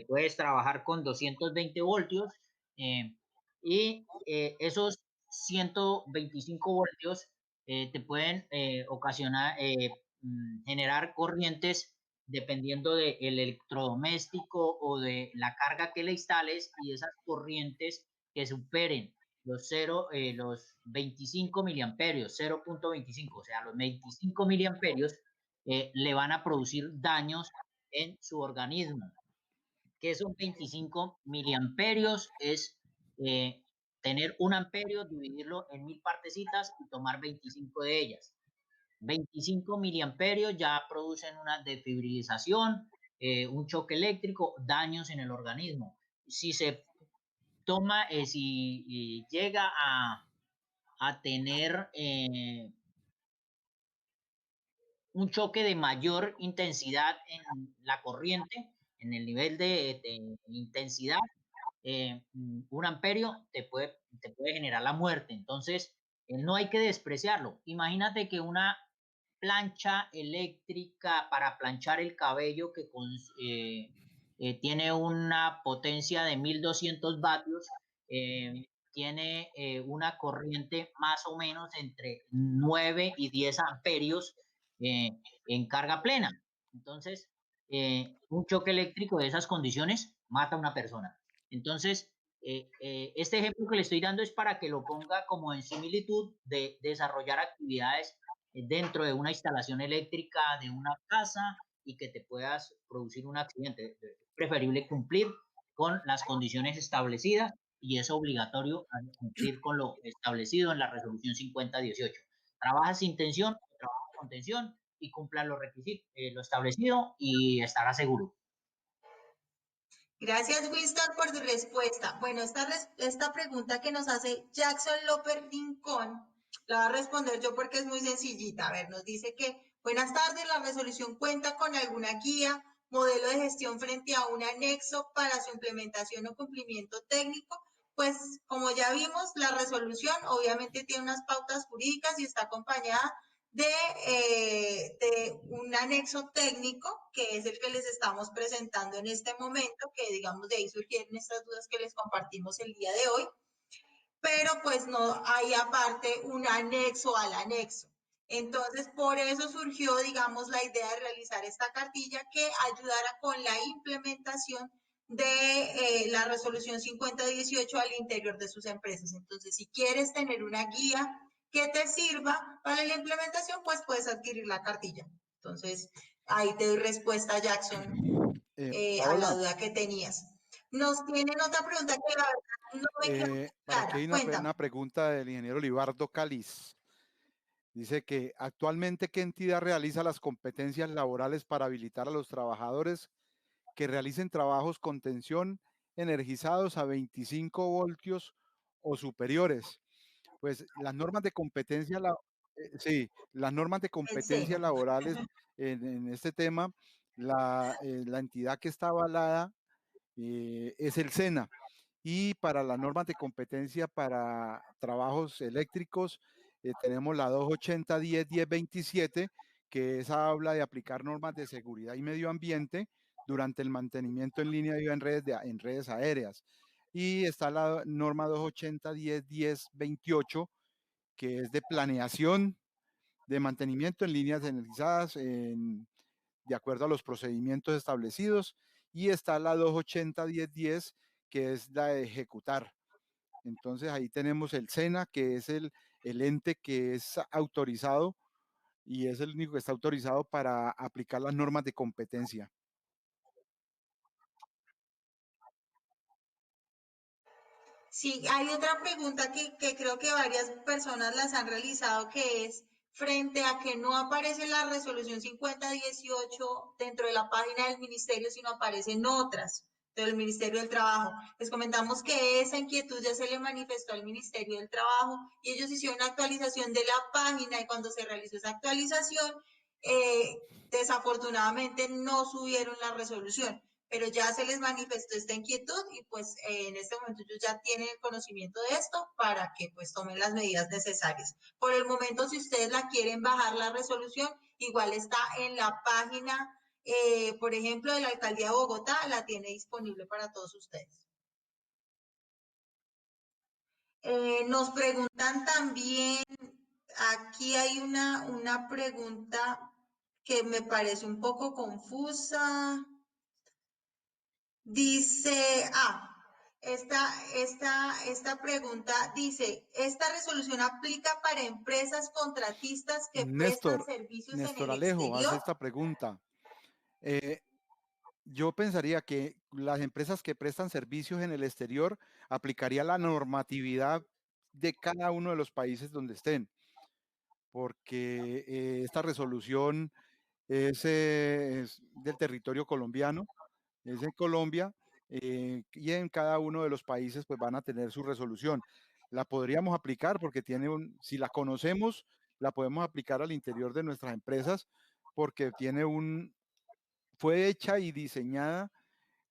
Puedes trabajar con 220 voltios y esos 125 voltios te pueden ocasionar, generar corrientes dependiendo del electrodoméstico o de la carga que le instales, y esas corrientes que superen los 25 miliamperios, 0.25, o sea, los 25 miliamperios le van a producir daños en su organismo. ¿Qué son 25 miliamperios? Es tener un amperio, dividirlo en 1000 partecitas y tomar 25 de ellas. 25 miliamperios ya producen una desfibrilización, un choque eléctrico, daños en el organismo. Si se toma, si llega a tener un choque de mayor intensidad en la corriente, en el nivel de intensidad, un amperio te puede generar la muerte. Entonces, no hay que despreciarlo. Imagínate que una plancha eléctrica para planchar el cabello que tiene una potencia de 1200 vatios, tiene una corriente más o menos entre 9 y 10 amperios en carga plena. Entonces, un choque eléctrico de esas condiciones mata a una persona. Entonces, este ejemplo que le estoy dando es para que lo ponga como en similitud de desarrollar actividades dentro de una instalación eléctrica de una casa y que te puedas producir un accidente. Es preferible cumplir con las condiciones establecidas, y es obligatorio cumplir con lo establecido en la resolución 5018. Trabaja sin tensión, trabaja con tensión y cumpla los requisitos, lo establecido, y estará seguro. Gracias, Winston, por tu respuesta. Bueno, esta pregunta que nos hace Jackson López Rincón La voy a responder yo porque es muy sencillita. A ver, nos dice que, buenas tardes, la resolución cuenta con alguna guía, modelo de gestión frente a un anexo para su implementación o cumplimiento técnico. Pues como ya vimos, la resolución obviamente tiene unas pautas jurídicas y está acompañada de un anexo técnico, que es el que les estamos presentando en este momento, que digamos de ahí surgieron estas dudas que les compartimos el día de hoy, pero pues no hay aparte un anexo al anexo. Entonces, por eso surgió, digamos, la idea de realizar esta cartilla que ayudara con la implementación de la resolución 5018 al interior de sus empresas. Entonces, si quieres tener una guía que te sirva para la implementación, pues puedes adquirir la cartilla. Entonces, ahí te doy respuesta, Jackson, a la Paola, duda que tenías. Nos tienen otra pregunta que la verdad no me quedó muy para aquí clara. hay Cuéntame. una pregunta del ingeniero Libardo Cáliz. Dice que actualmente, ¿qué entidad realiza las competencias laborales para habilitar a los trabajadores que realicen trabajos con tensión energizados a 25 voltios o superiores? Pues las normas de competencia, sí, las normas de El competencia seno. laborales en este tema, la entidad que está avalada es el SENA. Y para las normas de competencia para trabajos eléctricos, tenemos la 280-10-1027, que esa habla de aplicar normas de seguridad y medio ambiente durante el mantenimiento en línea viva en redes aéreas. Y está la norma 280-10-1028, que es de planeación de mantenimiento en líneas energizadas de acuerdo a los procedimientos establecidos. Y está la 280-1010, que es la de ejecutar. Entonces ahí tenemos el SENA, que es el ente que es autorizado y es el único que está autorizado para aplicar las normas de competencia. Sí, hay otra pregunta que creo que varias personas las han realizado, que es frente a que no aparece la resolución 5018 dentro de la página del ministerio, sino aparecen otras del Ministerio del Trabajo. Les comentamos que esa inquietud ya se le manifestó al Ministerio del Trabajo y ellos hicieron una actualización de la página, y cuando se realizó esa actualización, desafortunadamente no subieron la resolución, pero ya se les manifestó esta inquietud y pues en este momento ellos ya tienen el conocimiento de esto para que pues tomen las medidas necesarias. Por el momento, si ustedes la quieren bajar la resolución, igual está en la página, por ejemplo, de la Alcaldía de Bogotá, la tiene disponible para todos ustedes. Nos preguntan también, aquí hay una pregunta que me parece un poco confusa. Dice, esta pregunta dice, ¿esta resolución aplica para empresas contratistas que prestan servicios en Néstor el Alejo hace exterior? esta pregunta. Yo pensaría que las empresas que prestan servicios en el exterior aplicaría la normatividad de cada uno de los países donde estén, porque esta resolución es del territorio colombiano, es en Colombia, y en cada uno de los países pues van a tener su resolución. La podríamos aplicar porque si la conocemos, la podemos aplicar al interior de nuestras empresas porque fue hecha y diseñada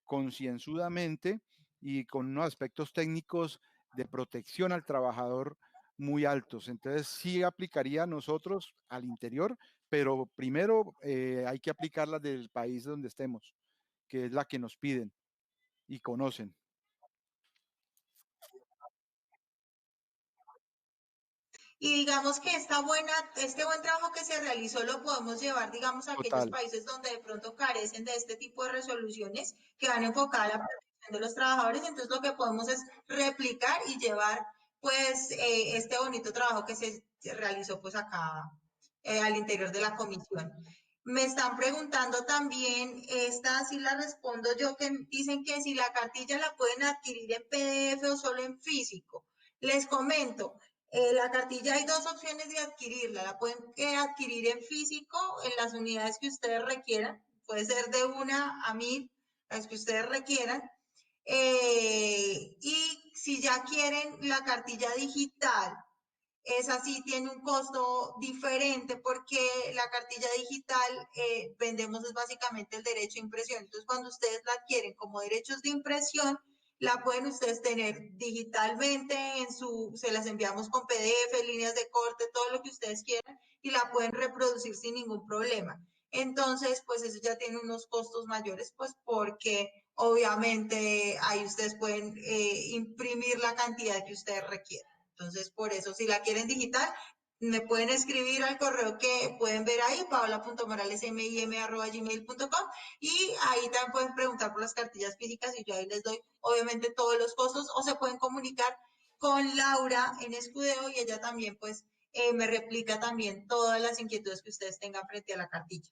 concienzudamente y con unos aspectos técnicos de protección al trabajador muy altos. Entonces sí aplicaría a nosotros al interior, pero primero hay que aplicarla del país donde estemos, que es la que nos piden y conocen. Y digamos que este buen trabajo que se realizó lo podemos llevar, digamos, a aquellos Total. países donde de pronto carecen de este tipo de resoluciones que van enfocadas a la protección de los trabajadores. Entonces lo que podemos es replicar y llevar pues este bonito trabajo que se realizó pues acá al interior de la comisión. Me están preguntando también, esta sí la respondo yo, que dicen que si la cartilla la pueden adquirir en PDF o solo en físico. Les comento, la cartilla hay dos opciones de adquirirla. La pueden adquirir en físico, en las unidades que ustedes requieran. Puede ser de 1 a 1000, las que ustedes requieran. Y si ya quieren la cartilla digital esa sí tiene un costo diferente porque la cartilla digital vendemos es básicamente el derecho de impresión. Entonces, cuando ustedes la adquieren como derechos de impresión, la pueden ustedes tener digitalmente se las enviamos con PDF, líneas de corte, todo lo que ustedes quieran y la pueden reproducir sin ningún problema. Entonces, pues eso ya tiene unos costos mayores, pues porque obviamente ahí ustedes pueden imprimir la cantidad que ustedes requieran. Entonces, por eso, si la quieren digital, me pueden escribir al correo que pueden ver ahí, paola.moralesmim@gmail.com, y ahí también pueden preguntar por las cartillas físicas y yo ahí les doy, obviamente, todos los costos, o se pueden comunicar con Laura en Escudero y ella también, pues, me replica también todas las inquietudes que ustedes tengan frente a la cartilla.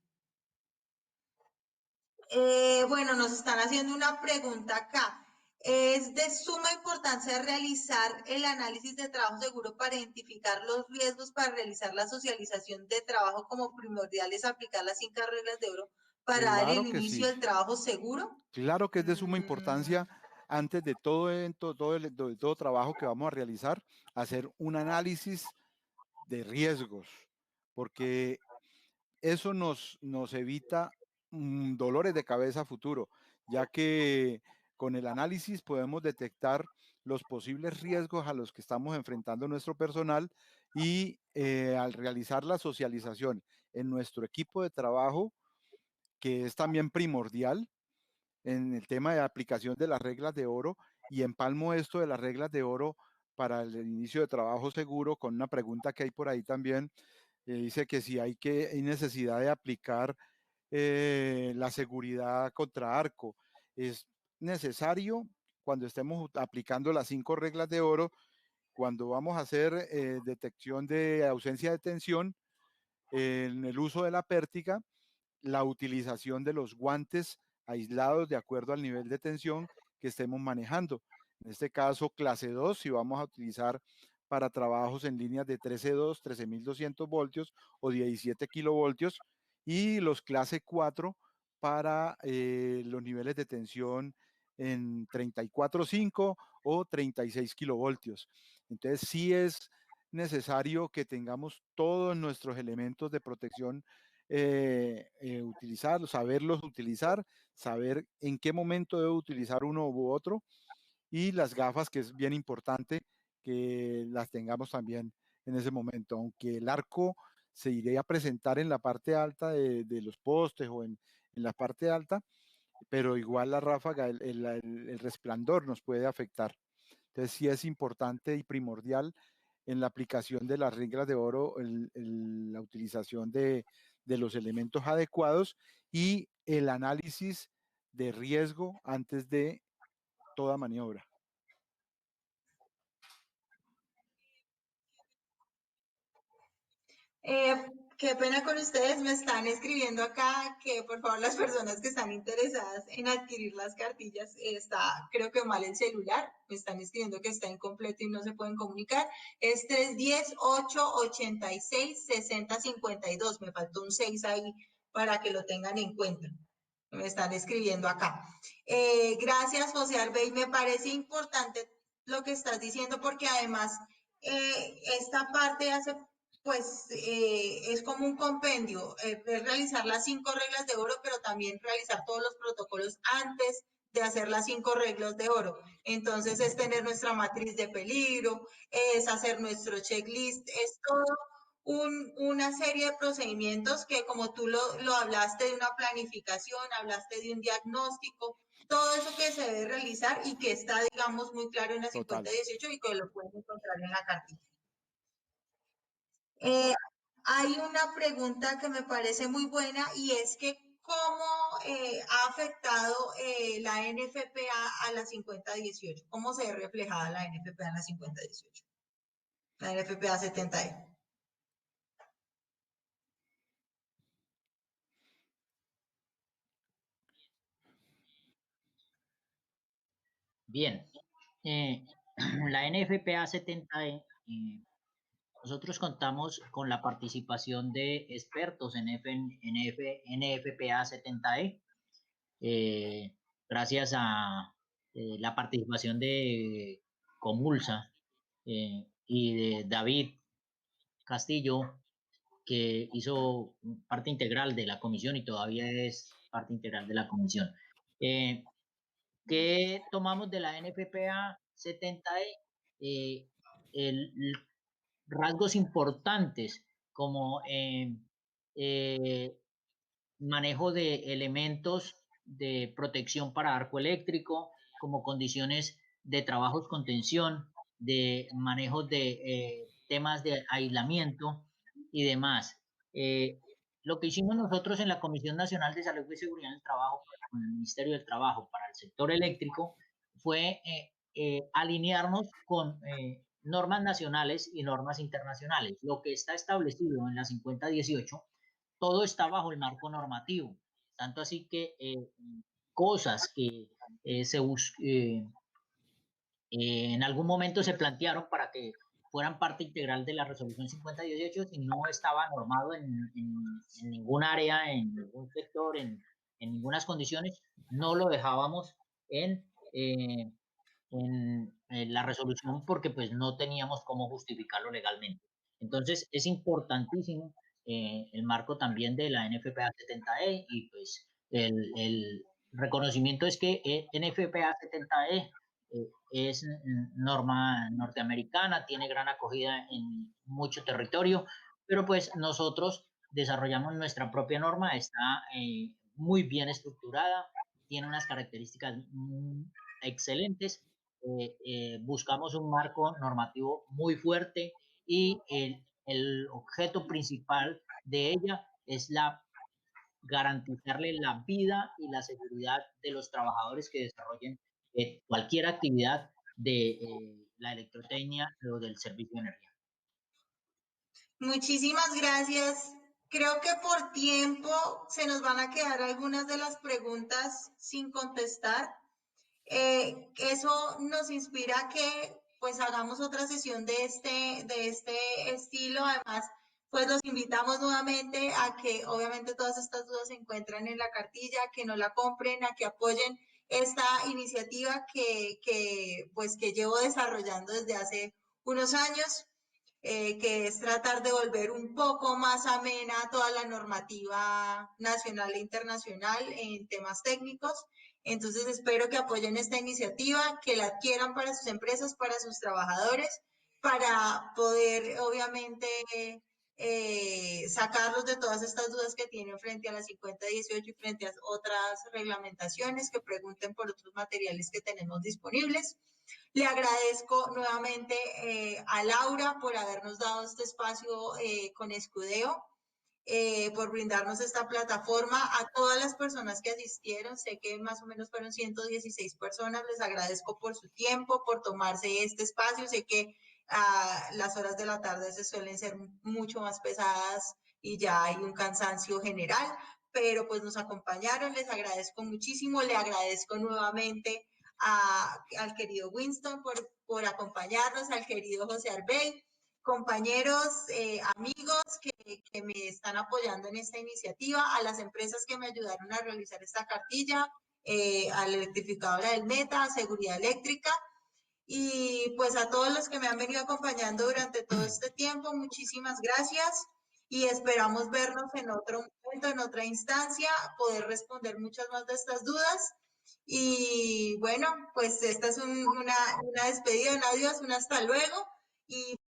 Bueno, nos están haciendo una pregunta acá. Es de suma importancia realizar el análisis de trabajo seguro para identificar los riesgos para realizar la socialización de trabajo. Como primordial es aplicar las 5 reglas de oro para dar el Claro que inicio sí. del trabajo seguro. Claro que es de suma importancia antes de todo evento, todo trabajo que vamos a realizar, hacer un análisis de riesgos, porque eso nos evita dolores de cabeza a futuro, ya que con el análisis podemos detectar los posibles riesgos a los que estamos enfrentando nuestro personal y al realizar la socialización en nuestro equipo de trabajo, que es también primordial en el tema de aplicación de las reglas de oro, y empalmo esto de las reglas de oro para el inicio de trabajo seguro con una pregunta que hay por ahí también. Dice que si hay necesidad de aplicar la seguridad contra arco. Es necesario cuando estemos aplicando las 5 reglas de oro, cuando vamos a hacer detección de ausencia de tensión, en el uso de la pértiga, la utilización de los guantes aislados de acuerdo al nivel de tensión que estemos manejando. En este caso, clase 2, si vamos a utilizar para trabajos en líneas de 13.2, 13.200 voltios o 17 kilovoltios, y los clase 4 para los niveles de tensión en 34.5 o 36 kilovoltios. Entonces, sí es necesario que tengamos todos nuestros elementos de protección utilizarlos, saberlos utilizar, saber en qué momento debo utilizar uno u otro, y las gafas, que es bien importante que las tengamos también en ese momento, aunque el arco se iría a presentar en la parte alta de los postes o en la parte alta, pero igual la ráfaga, el resplandor nos puede afectar. Entonces sí es importante y primordial en la aplicación de las reglas de oro, la utilización de los elementos adecuados y el análisis de riesgo antes de toda maniobra. Qué pena con ustedes, me están escribiendo acá que por favor las personas que están interesadas en adquirir las cartillas, está creo que mal el celular, me están escribiendo que está incompleto y no se pueden comunicar, es 310-886-6052, me faltó un 6 ahí para que lo tengan en cuenta. Me están escribiendo acá. Gracias, José Arbey, me parece importante lo que estás diciendo porque además esta parte hace pues es como un compendio, es realizar las 5 reglas de oro, pero también realizar todos los protocolos antes de hacer las 5 reglas de oro. Entonces es tener nuestra matriz de peligro, es hacer nuestro checklist, es todo una serie de procedimientos que como tú lo hablaste de una planificación, hablaste de un diagnóstico, todo eso que se debe realizar y que está, digamos, muy claro en la Total. 5018 y que lo pueden encontrar en la cartilla. Hay una pregunta que me parece muy buena y es que ¿cómo ha afectado la NFPA a la 5018? ¿Cómo se ve reflejada la NFPA en la 5018? La NFPA 70E. Bien, la NFPA 70E, nosotros contamos con la participación de expertos en NFPA 70E, gracias a la participación de Comulsa y de David Castillo, que hizo parte integral de la comisión y todavía es parte integral de la comisión. ¿Qué tomamos de la NFPA 70E? Rasgos importantes como manejo de elementos de protección para arco eléctrico, como condiciones de trabajos con tensión, de manejo de temas de aislamiento y demás. Lo que hicimos nosotros en la Comisión Nacional de Salud y Seguridad en el Trabajo, con el Ministerio del Trabajo para el sector eléctrico, fue alinearnos con normas nacionales y normas internacionales. Lo que está establecido en la 5018, todo está bajo el marco normativo. Tanto así que cosas que en algún momento se plantearon para que fueran parte integral de la resolución 5018, si no estaba normado en ningún área, en ningún sector, en ninguna condiciones, no lo dejábamos en la resolución porque pues no teníamos cómo justificarlo legalmente. Entonces es importantísimo el marco también de la NFPA 70E y pues el reconocimiento es que NFPA 70E es norma norteamericana, tiene gran acogida en mucho territorio, pero pues nosotros desarrollamos nuestra propia norma, está muy bien estructurada, tiene unas características excelentes. Buscamos un marco normativo muy fuerte y el objeto principal de ella es garantizarle la vida y la seguridad de los trabajadores que desarrollen cualquier actividad de la electrotecnia o del servicio de energía. Muchísimas gracias. Creo que por tiempo se nos van a quedar algunas de las preguntas sin contestar. Eso nos inspira a que pues hagamos otra sesión de este estilo. Además, pues los invitamos nuevamente a que obviamente todas estas dudas se encuentran en la cartilla, que no la compren, a que apoyen esta iniciativa que llevo desarrollando desde hace unos años. Que es tratar de volver un poco más amena toda la normativa nacional e internacional en temas técnicos. Entonces espero que apoyen esta iniciativa, que la adquieran para sus empresas, para sus trabajadores, para poder obviamente sacarlos de todas estas dudas que tienen frente a la 5018 y frente a otras reglamentaciones, que pregunten por otros materiales que tenemos disponibles. Le agradezco nuevamente a Laura por habernos dado este espacio con Escudeo, por brindarnos esta plataforma, a todas las personas que asistieron, sé que más o menos fueron 116 personas, les agradezco por su tiempo, por tomarse este espacio, sé que las horas de la tarde se suelen ser mucho más pesadas y ya hay un cansancio general, pero pues nos acompañaron, les agradezco muchísimo, le agradezco nuevamente al querido Winston por acompañarnos, al querido José Arbey, compañeros, amigos que me están apoyando en esta iniciativa, a las empresas que me ayudaron a realizar esta cartilla, a la electrificadora del Meta, a Seguridad Eléctrica, y pues a todos los que me han venido acompañando durante todo este tiempo, muchísimas gracias y esperamos vernos en otro momento, en otra instancia, poder responder muchas más de estas dudas. Y bueno, pues esta es una despedida, un adiós, un hasta luego. Y